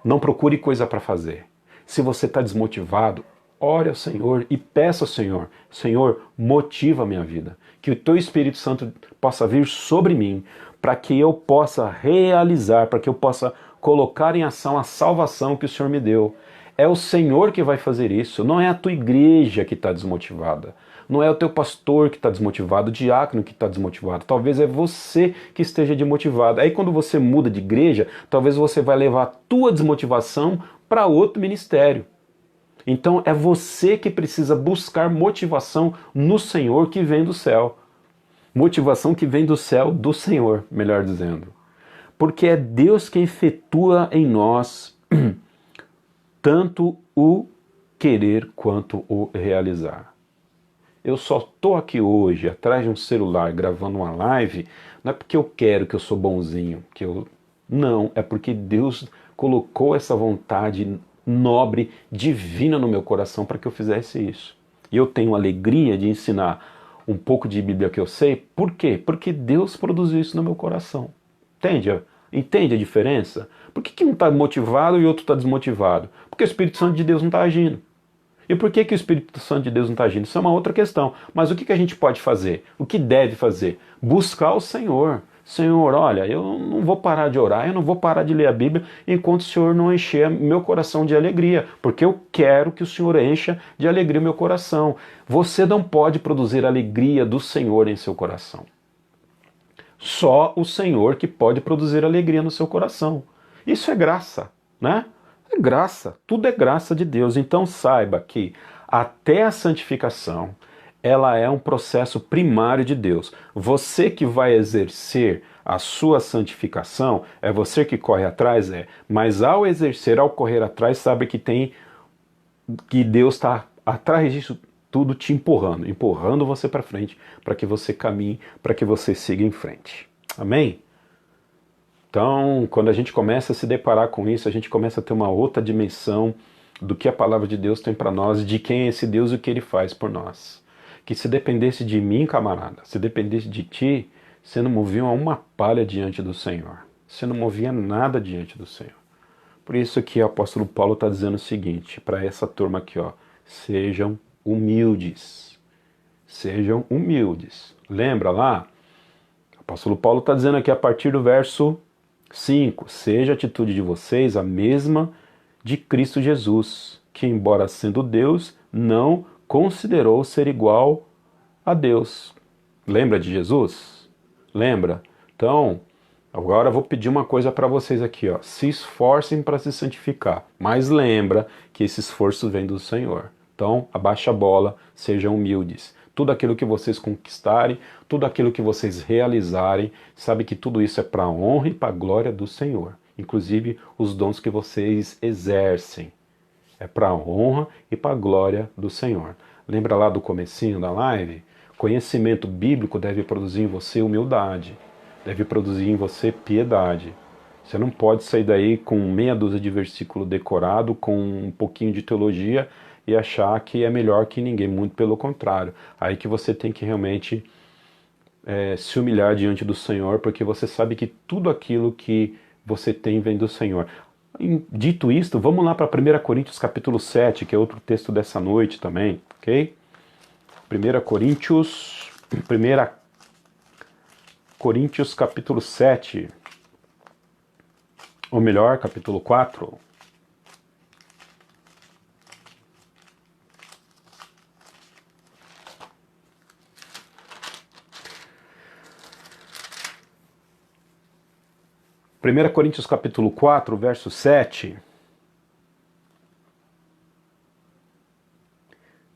não procure coisa para fazer. Se você está desmotivado, ore ao Senhor e peça ao Senhor: Senhor, motiva a minha vida. Que o Teu Espírito Santo possa vir sobre mim, para que eu possa realizar, para que eu possa colocar em ação a salvação que o Senhor me deu. É o Senhor que vai fazer isso, não é a tua igreja que está desmotivada. Não é o teu pastor que está desmotivado, o diácono que está desmotivado. Talvez é você que esteja desmotivado. Aí quando você muda de igreja, talvez você vai levar a tua desmotivação para outro ministério. Então é você que precisa buscar motivação no Senhor que vem do céu. Motivação que vem do céu do Senhor, melhor dizendo. Porque é Deus que efetua em nós tanto o querer quanto o realizar. Eu só estou aqui hoje atrás de um celular gravando uma live, não é porque eu quero, que eu sou bonzinho, não, é porque Deus colocou essa vontade nobre, divina no meu coração para que eu fizesse isso. E eu tenho alegria de ensinar um pouco de Bíblia que eu sei. Por quê? Porque Deus produziu isso no meu coração. Entende? Entende a diferença? Por que um está motivado e o outro está desmotivado? Porque o Espírito Santo de Deus não está agindo. E por que o Espírito Santo de Deus não está agindo? Isso é uma outra questão. Mas o que a gente pode fazer? O que deve fazer? Buscar o Senhor. Senhor, olha, eu não vou parar de orar, eu não vou parar de ler a Bíblia enquanto o Senhor não encher meu coração de alegria, porque eu quero que o Senhor encha de alegria o meu coração. Você não pode produzir a alegria do Senhor em seu coração. Só o Senhor que pode produzir alegria no seu coração. Isso é graça, né? É graça, tudo é graça de Deus. Então saiba que até a santificação, ela é um processo primário de Deus. Você que vai exercer a sua santificação, é você que corre atrás, mas ao exercer, ao correr atrás, sabe que Deus está atrás disso tudo te empurrando você para frente, para que você caminhe, para que você siga em frente. Amém? Então, quando a gente começa a se deparar com isso, a gente começa a ter uma outra dimensão do que a palavra de Deus tem para nós, de quem é esse Deus e o que Ele faz por nós. Que se dependesse de mim, camarada, se dependesse de ti, você não movia uma palha diante do Senhor. Você não movia nada diante do Senhor. Por isso que o apóstolo Paulo está dizendo o seguinte, para essa turma aqui, ó, sejam humildes. Sejam humildes. Lembra lá? O apóstolo Paulo está dizendo aqui a partir do verso 5, seja a atitude de vocês a mesma de Cristo Jesus, que embora sendo Deus, não considerou ser igual a Deus. Lembra de Jesus? Lembra? Então, agora eu vou pedir uma coisa para vocês aqui, ó. Se esforcem para se santificar, mas lembra que esse esforço vem do Senhor. Então, abaixa a bola, sejam humildes. Tudo aquilo que vocês conquistarem, tudo aquilo que vocês realizarem, sabe que tudo isso é para a honra e para a glória do Senhor. Inclusive os dons que vocês exercem. É para a honra e para a glória do Senhor. Lembra lá do comecinho da live? Conhecimento bíblico deve produzir em você humildade. Deve produzir em você piedade. Você não pode sair daí com meia dúzia de versículo decorado, com um pouquinho de teologia e achar que é melhor que ninguém, muito pelo contrário. Aí que você tem que realmente se humilhar diante do Senhor, porque você sabe que tudo aquilo que você tem vem do Senhor. Dito isto, vamos lá para 1 Coríntios capítulo 7, que é outro texto dessa noite também, ok? 1 Coríntios capítulo 7, ou melhor, capítulo 4. Primeira Coríntios capítulo 4, verso 7.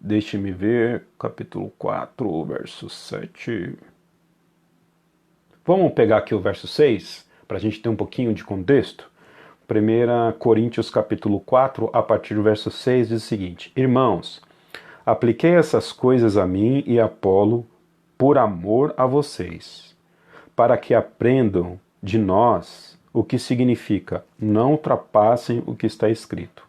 Deixe-me ver, capítulo 4, verso 7. Vamos pegar aqui o verso 6, para a gente ter um pouquinho de contexto. 1 Coríntios capítulo 4, a partir do verso 6, diz o seguinte: Irmãos, apliquei essas coisas a mim e a Apolo por amor a vocês, para que aprendam de nós o que significa não ultrapassem o que está escrito.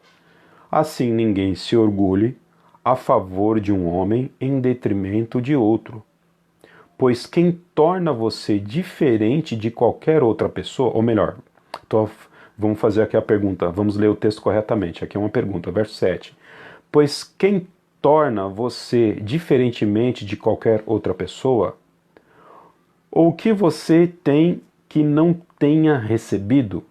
Assim ninguém se orgulhe a favor de um homem em detrimento de outro. Pois quem torna você diferente de qualquer outra pessoa, ou melhor, vamos fazer aqui a pergunta, vamos ler o texto corretamente, aqui é uma pergunta, verso 7. Pois quem torna você diferentemente de qualquer outra pessoa? Ou que você tem que não tenha recebido?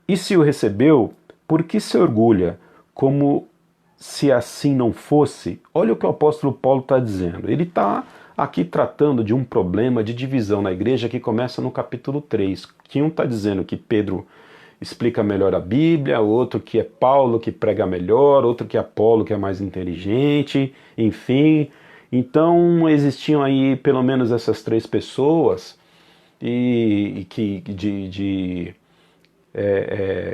E se o recebeu, por que se orgulha, como se assim não fosse? Olha o que o apóstolo Paulo está dizendo. Ele está aqui tratando de um problema de divisão na igreja que começa no capítulo 3. Que um está dizendo que Pedro explica melhor a Bíblia, outro que é Paulo que prega melhor, outro que é Apolo que é mais inteligente, enfim. Então existiam aí pelo menos essas três pessoas e que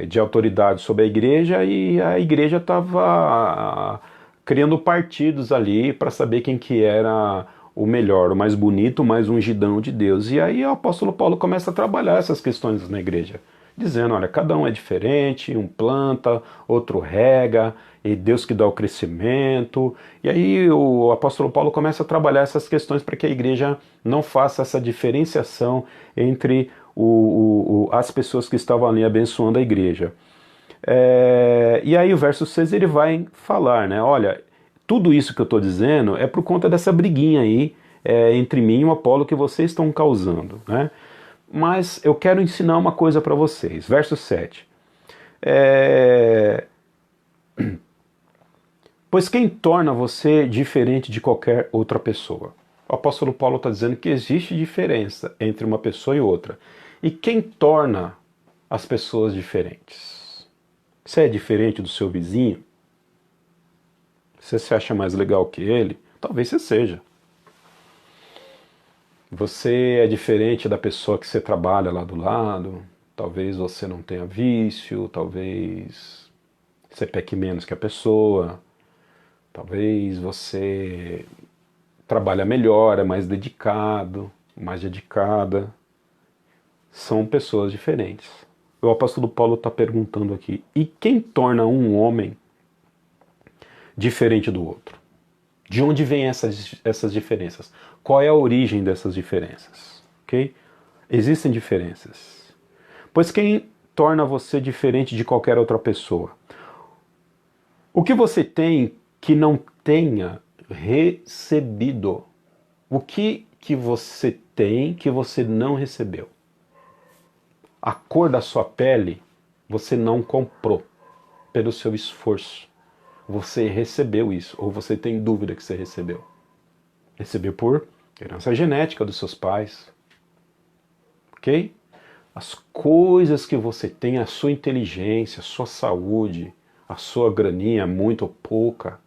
de autoridade sobre a igreja, e a igreja estava criando partidos ali para saber quem que era o melhor, o mais bonito, o mais ungidão de Deus. E aí o apóstolo Paulo começa a trabalhar essas questões na igreja, dizendo, olha, cada um é diferente, um planta, outro rega, e Deus que dá o crescimento. E aí o apóstolo Paulo começa a trabalhar essas questões para que a igreja não faça essa diferenciação entre as pessoas que estavam ali abençoando a igreja. E aí o verso 6 ele vai falar, né? Olha, tudo isso que eu estou dizendo é por conta dessa briguinha aí entre mim e o Apolo que vocês estão causando, né? Mas eu quero ensinar uma coisa para vocês. Verso 7. Pois quem torna você diferente de qualquer outra pessoa? O apóstolo Paulo está dizendo que existe diferença entre uma pessoa e outra. E quem torna as pessoas diferentes? Você é diferente do seu vizinho? Você se acha mais legal que ele? Talvez você seja. Você é diferente da pessoa que você trabalha lá do lado? Talvez você não tenha vício, talvez você peque menos que a pessoa, talvez você trabalha melhor, é mais dedicado, mais dedicada. São pessoas diferentes. O apóstolo Paulo está perguntando aqui, e quem torna um homem diferente do outro? De onde vêm essas diferenças? Qual é a origem dessas diferenças? Okay? Existem diferenças. Pois quem torna você diferente de qualquer outra pessoa? O que você tem que não tenha recebido? O que você tem que você não recebeu? A cor da sua pele você não comprou pelo seu esforço. Você recebeu isso, ou você tem dúvida que você recebeu. Recebeu por herança genética dos seus pais. Ok? As coisas que você tem, a sua inteligência, a sua saúde, a sua graninha, muito ou pouca,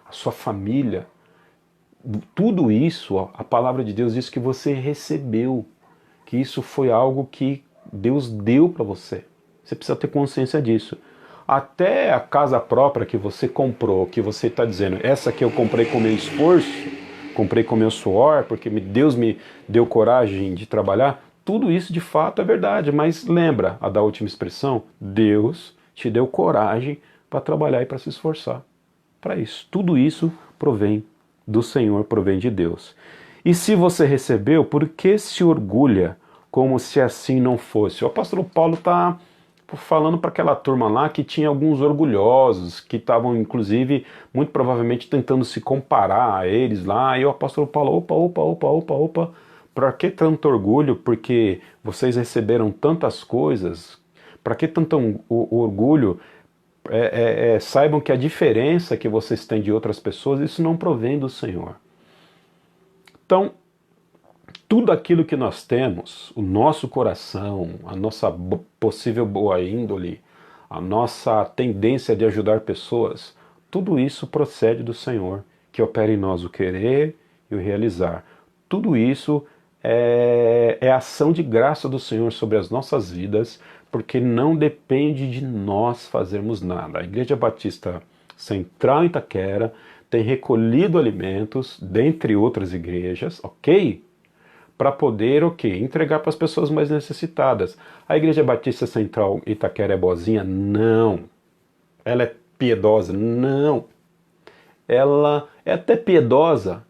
a sua família, tudo isso, a palavra de Deus diz que você recebeu, que isso foi algo que Deus deu para você. Você precisa ter consciência disso. Até a casa própria que você comprou, que você está dizendo, essa aqui eu comprei com meu esforço, comprei com meu suor, porque Deus me deu coragem de trabalhar, tudo isso de fato é verdade, mas lembra a da última expressão? Deus te deu coragem para trabalhar e para se esforçar para isso. Tudo isso provém do Senhor, provém de Deus. E se você recebeu, por que se orgulha como se assim não fosse? O apóstolo Paulo está falando para aquela turma lá que tinha alguns orgulhosos, que estavam inclusive, muito provavelmente, tentando se comparar a eles lá, e o apóstolo Paulo, opa, para que tanto orgulho? Porque vocês receberam tantas coisas, para que tanto orgulho? Saibam que a diferença que vocês têm de outras pessoas, isso não provém do Senhor. Então, tudo aquilo que nós temos, o nosso coração, a nossa possível boa índole, a nossa tendência de ajudar pessoas, tudo isso procede do Senhor, que opera em nós o querer e o realizar. Tudo isso é ação de graça do Senhor sobre as nossas vidas, porque não depende de nós fazermos nada. A Igreja Batista Central em Itaquera tem recolhido alimentos, dentre outras igrejas, ok? Para poder, entregar para as pessoas mais necessitadas. A Igreja Batista Central Itaquera é boazinha? Não. Ela é piedosa? Não. Ela é até piedosa,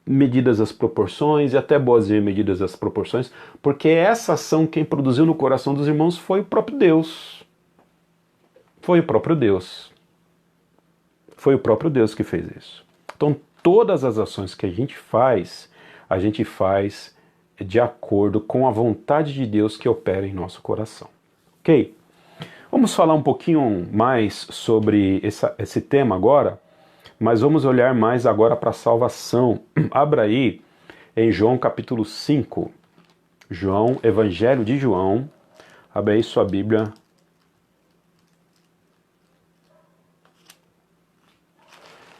medidas as proporções, e até boazinha medidas as proporções, porque essa ação quem produziu no coração dos irmãos foi o próprio Deus. Foi o próprio Deus. Foi o próprio Deus que fez isso. Então todas as ações que a gente faz de acordo com a vontade de Deus que opera em nosso coração. Ok? Vamos falar um pouquinho mais sobre esse tema agora, mas vamos olhar mais agora para a salvação. Abra aí em João capítulo 5. João, Evangelho de João. Abra aí sua Bíblia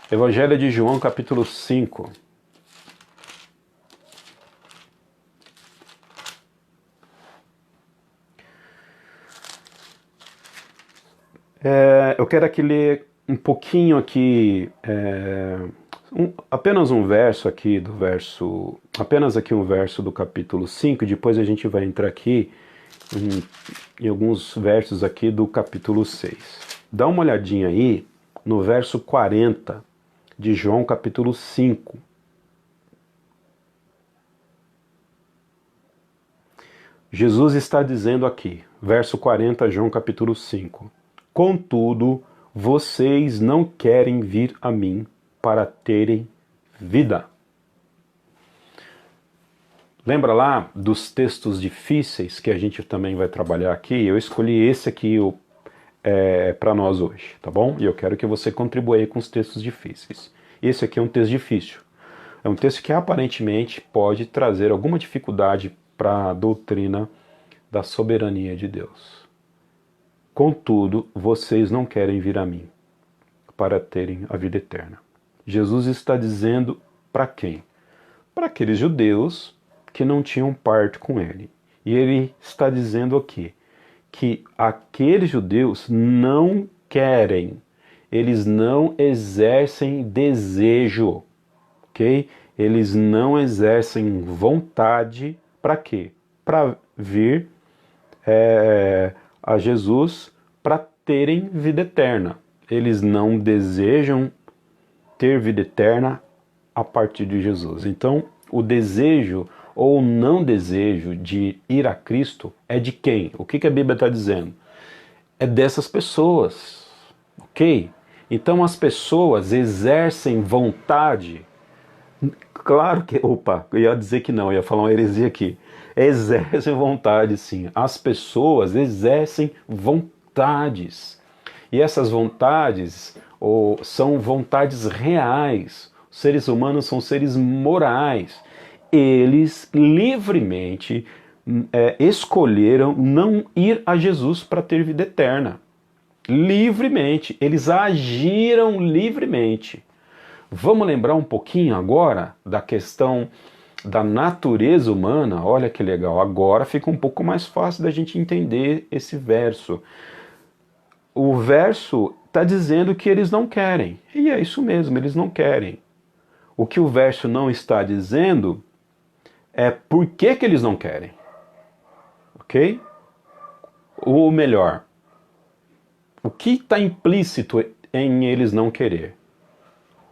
Evangelho de João, capítulo 5. Eu quero aqui ler um pouquinho aqui, apenas um verso aqui do verso, apenas aqui um verso do capítulo 5, e depois a gente vai entrar aqui em alguns versos aqui do capítulo 6. Dá uma olhadinha aí no verso 40 de João capítulo 5. Jesus está dizendo aqui, verso 40, João capítulo 5. Contudo, vocês não querem vir a mim para terem vida. Lembra lá dos textos difíceis que a gente também vai trabalhar aqui? Eu escolhi esse aqui para nós hoje, tá bom? E eu quero que você contribua aí com os textos difíceis. Esse aqui é um texto difícil. É um texto que aparentemente pode trazer alguma dificuldade para a doutrina da soberania de Deus. Contudo, vocês não querem vir a mim para terem a vida eterna. Jesus está dizendo para quem? Para aqueles judeus que não tinham parte com ele. E ele está dizendo aqui que aqueles judeus não querem, eles não exercem desejo, ok? Eles não exercem vontade para quê? Para vir a Jesus para terem vida eterna. Eles não desejam ter vida eterna a partir de Jesus. Então, o desejo ou não desejo de ir a Cristo é de quem? O que a Bíblia está dizendo? É dessas pessoas, ok? Então as pessoas exercem vontade. Claro que, eu ia dizer que não, eu ia falar uma heresia aqui. Exercem vontade, sim. As pessoas exercem vontades. E essas vontades são vontades reais. Os seres humanos são seres morais. Eles livremente escolheram não ir a Jesus para ter vida eterna. Livremente. Eles agiram livremente. Vamos lembrar um pouquinho agora da questão da natureza humana? Olha que legal, agora fica um pouco mais fácil da gente entender esse verso. O verso está dizendo que eles não querem, e é isso mesmo, eles não querem. O que o verso não está dizendo é por que eles não querem, ok? Ou melhor, o que está implícito em eles não querer?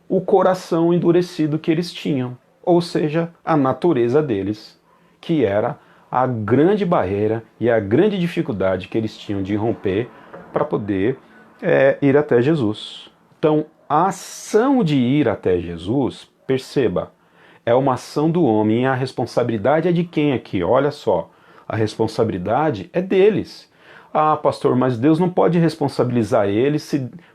O coração endurecido que eles tinham, ou seja, a natureza deles, que era a grande barreira e a grande dificuldade que eles tinham de romper para poder ir até Jesus. Então, a ação de ir até Jesus, perceba, é uma ação do homem e a responsabilidade é de quem aqui? Olha só, a responsabilidade é deles. Ah, pastor, mas Deus não pode responsabilizar eles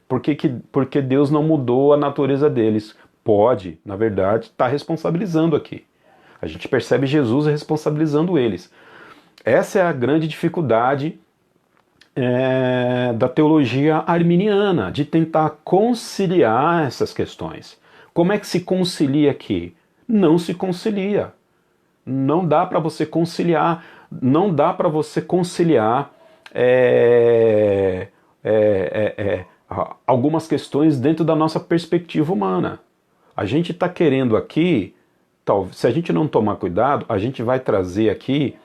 porque Deus não mudou a natureza deles. Pode, na verdade, está responsabilizando aqui. A gente percebe Jesus responsabilizando eles. Essa é a grande dificuldade da teologia arminiana, de tentar conciliar essas questões. Como é que se concilia aqui? Não se concilia. Não dá para você conciliar. Não dá para você conciliar algumas questões dentro da nossa perspectiva humana. A gente está querendo aqui, se a gente não tomar cuidado, a gente vai trazer aqui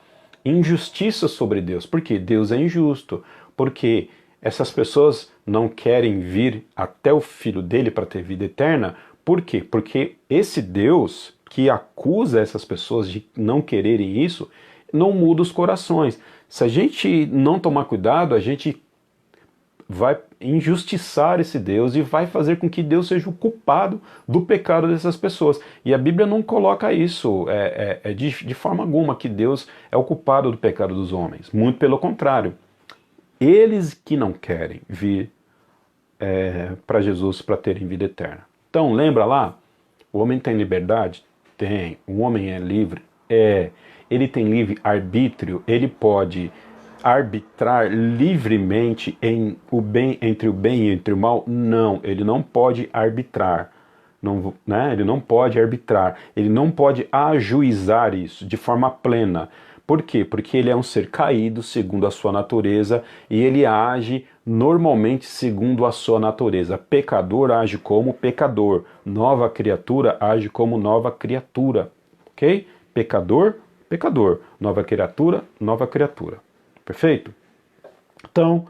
injustiça sobre Deus. Porque Deus é injusto. Porque essas pessoas não querem vir até o Filho dele para ter vida eterna. Por quê? Porque esse Deus que acusa essas pessoas de não quererem isso, não muda os corações. Se a gente não tomar cuidado, a gente vai injustiçar esse Deus e vai fazer com que Deus seja o culpado do pecado dessas pessoas. E a Bíblia não coloca isso de forma alguma, que Deus é o culpado do pecado dos homens. Muito pelo contrário. Eles que não querem vir para Jesus para terem vida eterna. Então, lembra lá? O homem tem liberdade? Tem. O homem é livre? É. Ele tem livre arbítrio? Ele pode arbitrar livremente entre o bem e entre o mal? Não, ele não pode arbitrar. não, né? Ele não pode arbitrar, ele não pode ajuizar isso de forma plena. Por quê? Porque ele é um ser caído segundo a sua natureza e ele age normalmente segundo a sua natureza. Pecador age como pecador, nova criatura age como nova criatura, ok? Pecador, pecador, nova criatura, nova criatura. Perfeito? Então,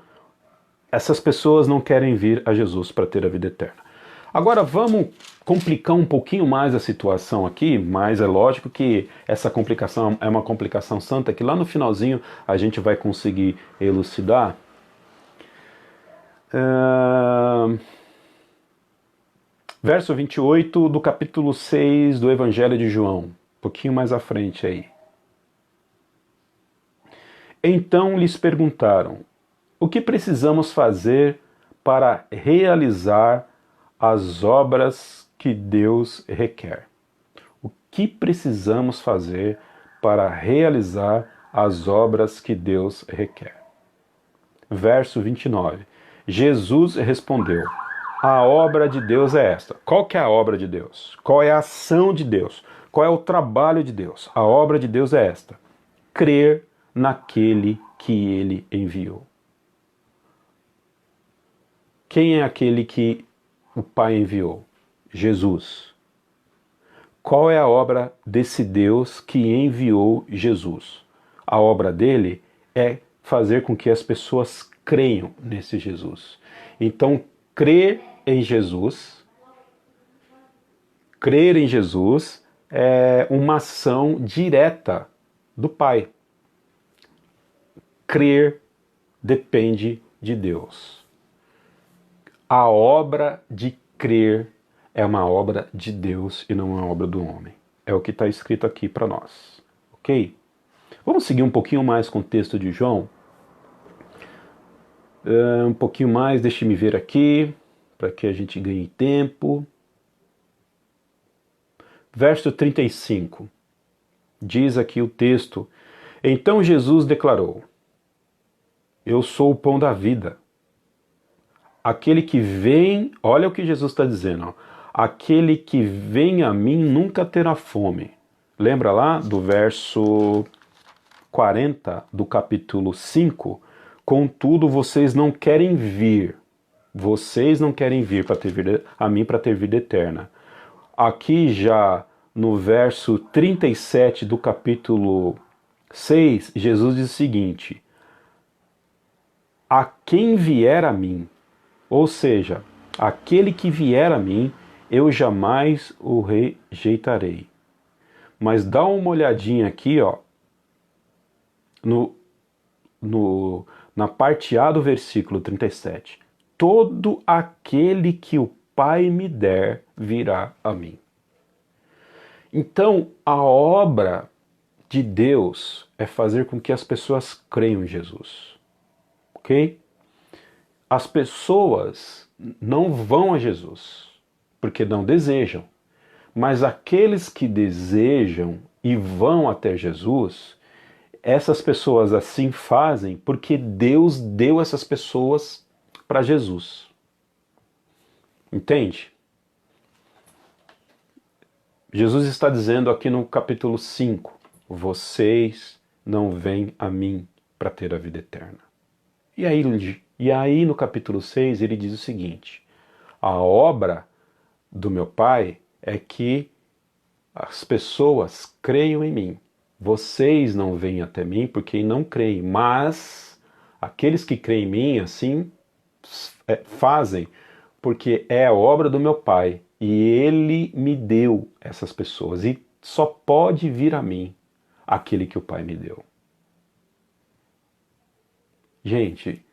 essas pessoas não querem vir a Jesus para ter a vida eterna. Agora vamos complicar um pouquinho mais a situação aqui, mas é lógico que essa complicação é uma complicação santa que lá no finalzinho a gente vai conseguir elucidar. Verso 28 do capítulo 6 do Evangelho de João, um pouquinho mais à frente aí. Então lhes perguntaram: o que precisamos fazer para realizar as obras que Deus requer? O que precisamos fazer para realizar as obras que Deus requer? Verso 29. Jesus respondeu: a obra de Deus é esta. Qual que é a obra de Deus? Qual é a ação de Deus? Qual é o trabalho de Deus? A obra de Deus é esta: crer naquele que ele enviou. Quem é aquele que o Pai enviou? Jesus. Qual é a obra desse Deus que enviou Jesus? A obra dele é fazer com que as pessoas creiam nesse Jesus. Então, crer em Jesus é uma ação direta do Pai. Crer depende de Deus. A obra de crer é uma obra de Deus e não uma obra do homem. É o que está escrito aqui para nós. Ok? Vamos seguir um pouquinho mais com o texto de João. Um pouquinho mais, deixe-me ver aqui, para que a gente ganhe tempo. Verso 35. Diz aqui o texto: então Jesus declarou: eu sou o pão da vida. Aquele que vem, olha o que Jesus está dizendo, ó, aquele que vem a mim nunca terá fome. Lembra lá do verso 40 do capítulo 5? Contudo, vocês não querem vir para ter vida, a mim para ter vida eterna. Aqui já no verso 37 do capítulo 6, Jesus diz o seguinte: a quem vier a mim, ou seja, aquele que vier a mim, eu jamais o rejeitarei. Mas dá uma olhadinha aqui, ó, na parte A do versículo 37. Todo aquele que o Pai me der virá a mim. Então, a obra de Deus é fazer com que as pessoas creiam em Jesus. Ok? As pessoas não vão a Jesus porque não desejam, mas aqueles que desejam e vão até Jesus, essas pessoas assim fazem porque Deus deu essas pessoas para Jesus. Entende? Jesus está dizendo aqui no capítulo 5, vocês não vêm a mim para ter a vida eterna. E aí no capítulo 6 ele diz o seguinte: a obra do meu Pai é que as pessoas creiam em mim. Vocês não vêm até mim porque não creem, mas aqueles que creem em mim assim fazem porque é a obra do meu Pai e Ele me deu essas pessoas e só pode vir a mim aquele que o Pai me deu. Gente,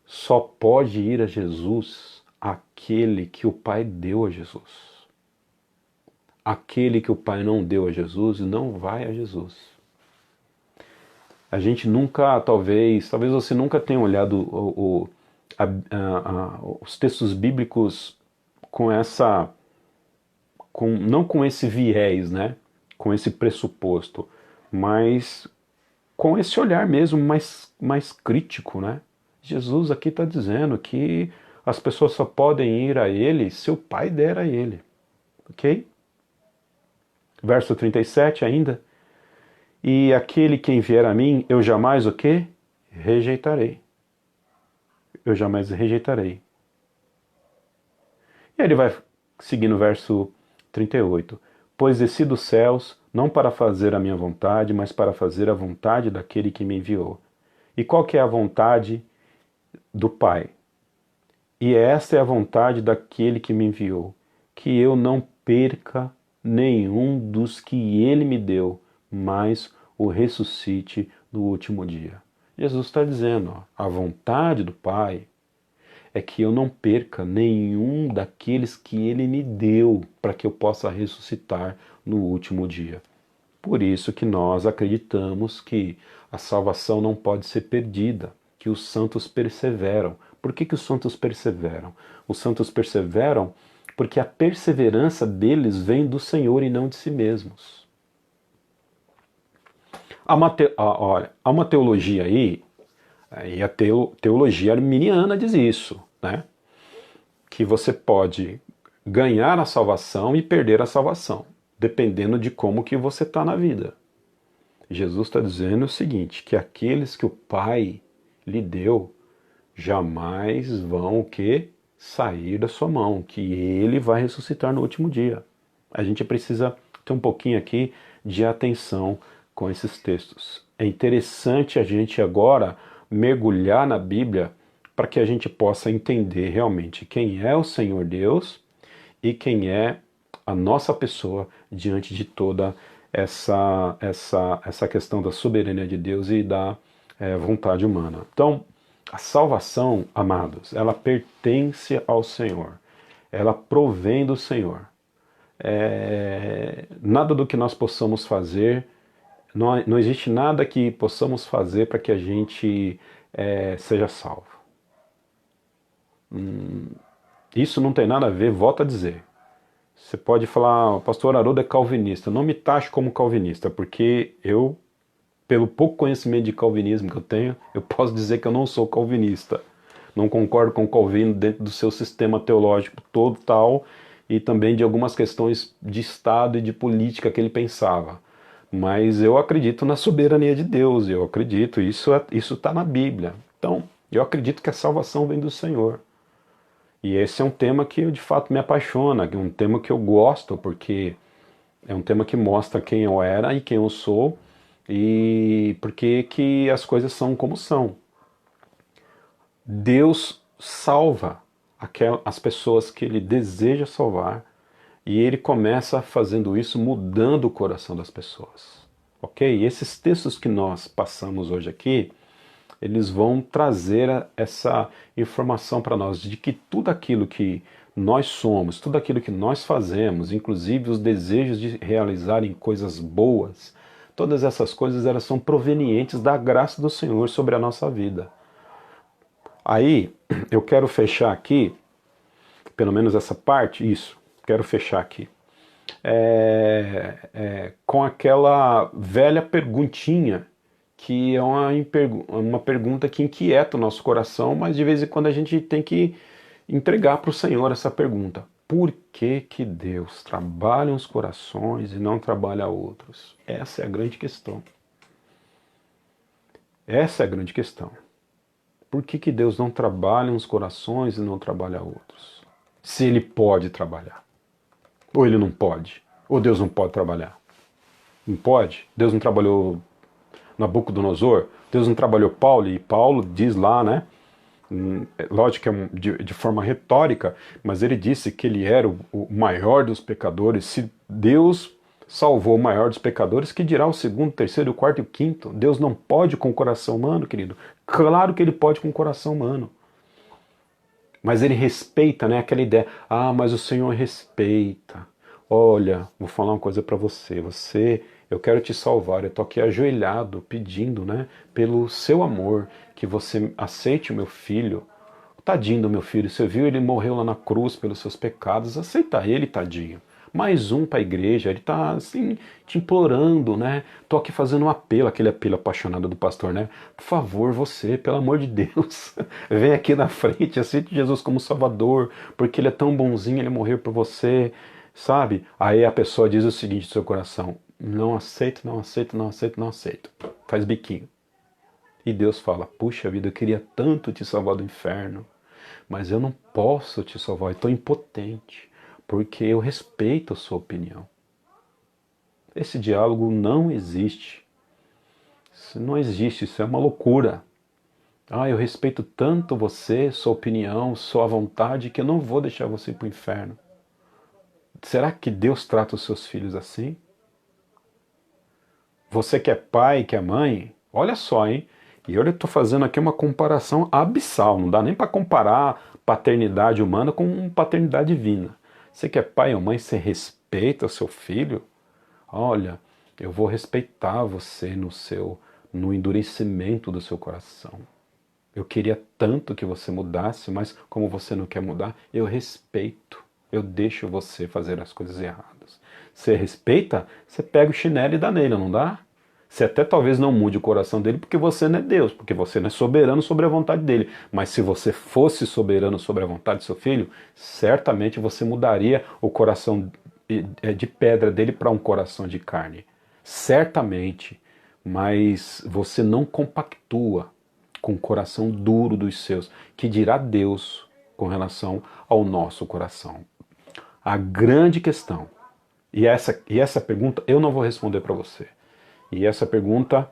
só pode ir a Jesus aquele que o Pai deu a Jesus. Aquele que o Pai não deu a Jesus não vai a Jesus. A gente nunca, talvez você nunca tenha olhado os textos bíblicos não com esse viés, né? Com esse pressuposto, mas com esse olhar mesmo mais crítico, né? Jesus aqui está dizendo que as pessoas só podem ir a Ele se o Pai der a Ele. ok? Verso 37 ainda. E aquele quem vier a mim, eu jamais o quê? Rejeitarei. Eu jamais rejeitarei. E aí ele vai seguir no verso 38. Pois desci dos céus, não para fazer a minha vontade, mas para fazer a vontade daquele que me enviou. E qual que é a vontade do Pai? E esta é a vontade daquele que me enviou, que eu não perca nenhum dos que ele me deu, mas o ressuscite no último dia. Jesus está dizendo, ó, a vontade do Pai é que eu não perca nenhum daqueles que ele me deu, para que eu possa ressuscitar no último dia. Por isso que nós acreditamos que a salvação não pode ser perdida, que os santos perseveram. Por que os santos perseveram? Os santos perseveram porque a perseverança deles vem do Senhor e não de si mesmos. Olha, há uma teologia aí, e a teologia arminiana diz isso, né? Que você pode ganhar a salvação e perder a salvação, dependendo de como que você está na vida. Jesus está dizendo o seguinte, que aqueles que o Pai lhe deu, jamais vão o quê? Sair da sua mão, que ele vai ressuscitar no último dia. A gente precisa ter um pouquinho aqui de atenção com esses textos. É interessante a gente agora mergulhar na Bíblia para que a gente possa entender realmente quem é o Senhor Deus e quem é a nossa pessoa diante de toda essa questão da soberania de Deus e da vontade humana. Então, a salvação, amados, ela pertence ao Senhor. Ela provém do Senhor. Nada do que nós possamos fazer, não existe nada que possamos fazer para que a gente seja salvo. Isso não tem nada a ver, volto a dizer. Você pode falar, o pastor Haroldo é calvinista. Não me taxe como calvinista, porque eu, pelo pouco conhecimento de calvinismo que eu tenho, eu posso dizer que eu não sou calvinista. Não concordo com Calvino dentro do seu sistema teológico todo tal, e também de algumas questões de Estado e de política que ele pensava. Mas eu acredito na soberania de Deus, eu acredito, isso está na Bíblia. Então, eu acredito que a salvação vem do Senhor. E esse é um tema que de fato me apaixona, é um tema que eu gosto, porque é um tema que mostra quem eu era e quem eu sou, e porque que as coisas são como são. Deus salva as pessoas que ele deseja salvar, e ele começa fazendo isso mudando o coração das pessoas. Ok? E esses textos que nós passamos hoje aqui, eles vão trazer essa informação para nós de que tudo aquilo que nós somos, tudo aquilo que nós fazemos, inclusive os desejos de realizarem coisas boas, todas essas coisas elas são provenientes da graça do Senhor sobre a nossa vida. Aí, eu quero fechar aqui, pelo menos essa parte, quero fechar aqui, com aquela velha perguntinha, que é uma pergunta que inquieta o nosso coração, mas de vez em quando a gente tem que entregar para o Senhor essa pergunta. Por que que Deus trabalha uns corações e não trabalha outros? Essa é a grande questão. Essa é a grande questão. Por que que Deus não trabalha uns corações e não trabalha outros? Se Ele pode trabalhar. Ou Ele não pode? Ou Deus não pode trabalhar? Não pode? Deus não trabalhou Nabucodonosor? Deus não trabalhou Paulo? E Paulo diz lá, né? Lógico que é de forma retórica, mas ele disse que ele era o maior dos pecadores. Se Deus salvou o maior dos pecadores, que dirá o segundo, terceiro, o quarto e o quinto? Deus não pode com o coração humano, querido? Claro que ele pode com o coração humano. Mas ele respeita, né, aquela ideia. Ah, mas o Senhor respeita. Olha, vou falar uma coisa para você, eu quero te salvar, eu estou aqui ajoelhado, pedindo, né, pelo seu amor, que você aceite o meu filho. Tadinho do meu filho, você viu, ele morreu lá na cruz pelos seus pecados, aceita ele, tadinho. Mais um para a igreja, ele está assim, te implorando, né? Tô aqui fazendo um apelo, aquele apelo apaixonado do pastor, né? Por favor, você, pelo amor de Deus, vem aqui na frente, aceite Jesus como Salvador, porque ele é tão bonzinho, ele morreu por você. sabe? Aí a pessoa diz o seguinte no seu coração: não aceito, não aceito, não aceito, não aceito. Faz biquinho. E Deus fala: puxa vida, eu queria tanto te salvar do inferno, mas eu não posso te salvar, eu estou impotente, porque eu respeito a sua opinião. Esse diálogo não existe. Isso não existe, isso é uma loucura. Eu respeito tanto você, sua opinião, sua vontade, que eu não vou deixar você ir para o inferno. Será que Deus trata os seus filhos assim? Você que é pai, que é mãe, olha só, hein? E olha, eu estou fazendo aqui uma comparação abissal, não dá nem para comparar paternidade humana com paternidade divina. Você que é pai ou mãe, você respeita o seu filho? Olha, eu vou respeitar você no endurecimento do seu coração. Eu queria tanto que você mudasse, mas como você não quer mudar, eu respeito. Eu deixo você fazer as coisas erradas. Você respeita, você pega o chinelo e dá nele, não dá? Você até talvez não mude o coração dele porque você não é Deus, porque você não é soberano sobre a vontade dele. Mas se você fosse soberano sobre a vontade do seu filho, certamente você mudaria o coração de pedra dele para um coração de carne. Certamente. Mas você não compactua com o coração duro dos seus, que dirá Deus com relação ao nosso coração. A grande questão, e essa pergunta eu não vou responder para você, e essa pergunta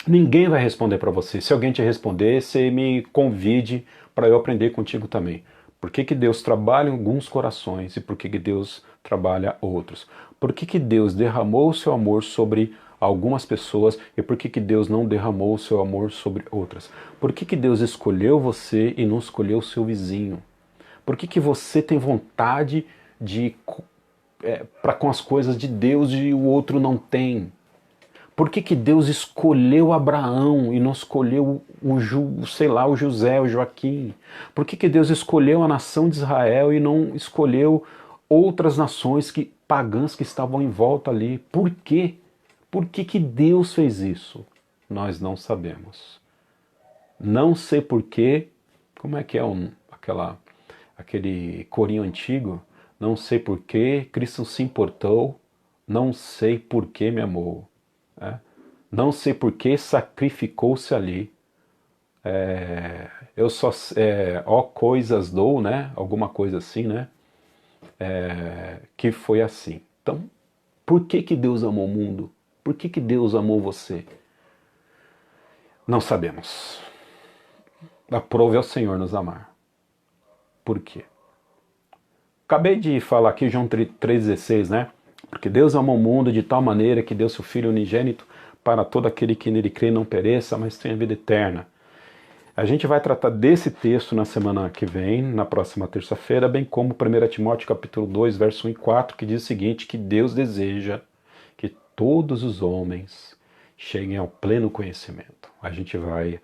ninguém vai responder para você. Se alguém te responder, você me convide para eu aprender contigo também. Por que Deus trabalha em alguns corações e por que Deus trabalha outros? Por que Deus derramou o seu amor sobre algumas pessoas e por que Deus não derramou o seu amor sobre outras? Por que Deus escolheu você e não escolheu o seu vizinho? Por que você tem vontade de para com as coisas de Deus e o outro não tem? Por que Deus escolheu Abraão e não escolheu o José, o Joaquim? Por que Deus escolheu a nação de Israel e não escolheu outras nações pagãs que estavam em volta ali? Por quê? Por que Deus fez isso? Nós não sabemos. Não sei porquê. Como é que é aquele corinho antigo? Não sei porquê Cristo se importou. Não sei porquê me amou. Não sei porquê sacrificou-se ali. Eu só ó coisas dou, né? Alguma coisa assim, né? Que foi assim. Então, por que Deus amou o mundo? Por que Deus amou você? Não sabemos. Aprove ao Senhor nos amar. Por quê? Acabei de falar aqui João 3,16, né? Porque Deus amou o mundo de tal maneira que deu seu Filho unigênito para todo aquele que nele crê não pereça, mas tenha vida eterna. A gente vai tratar desse texto na semana que vem, na próxima terça-feira, bem como 1 Timóteo capítulo 2, verso 1 e 4, que diz o seguinte, que Deus deseja que todos os homens cheguem ao pleno conhecimento. A gente vai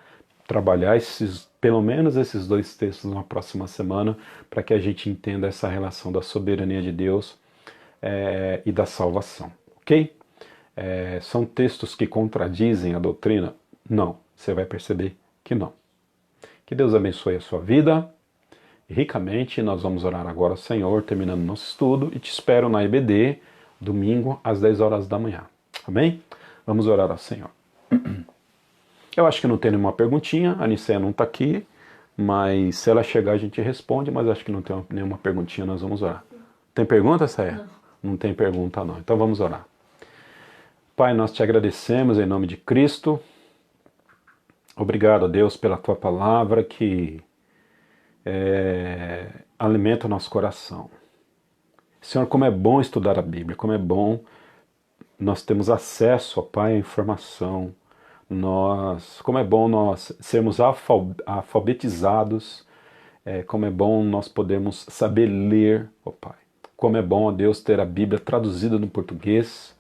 trabalhar pelo menos esses dois textos na próxima semana, para que a gente entenda essa relação da soberania de Deus e da salvação, ok? São textos que contradizem a doutrina? Não, você vai perceber que não. Que Deus abençoe a sua vida ricamente. Nós vamos orar agora ao Senhor, terminando nosso estudo, e te espero na IBD, domingo, às 10 horas da manhã. Amém? Vamos orar ao Senhor. Eu acho que não tem nenhuma perguntinha, a Nicéia não está aqui, mas se ela chegar a gente responde, mas acho que não tem nenhuma perguntinha, nós vamos orar. Tem pergunta, Céia? Não tem pergunta não, então vamos orar. Pai, nós te agradecemos em nome de Cristo. Obrigado, Deus, pela tua palavra que alimenta o nosso coração. Senhor, como é bom estudar a Bíblia, como é bom nós termos acesso, ó Pai, à informação. Como é bom nós sermos alfabetizados, como é bom nós podermos saber ler, ó Pai. Como é bom, ó Deus, ter a Bíblia traduzida no português.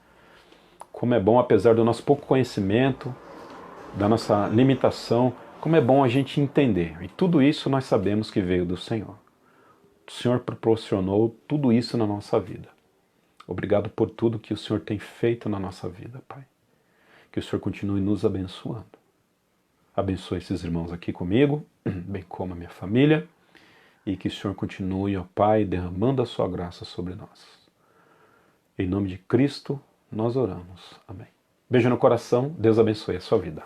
Como é bom, apesar do nosso pouco conhecimento, da nossa limitação, como é bom a gente entender. E tudo isso nós sabemos que veio do Senhor. O Senhor proporcionou tudo isso na nossa vida. Obrigado por tudo que o Senhor tem feito na nossa vida, Pai. Que o Senhor continue nos abençoando. Abençoe esses irmãos aqui comigo, bem como a minha família, e que o Senhor continue, ó Pai, derramando a sua graça sobre nós. Em nome de Cristo, nós oramos. Amém. Beijo no coração, Deus abençoe a sua vida.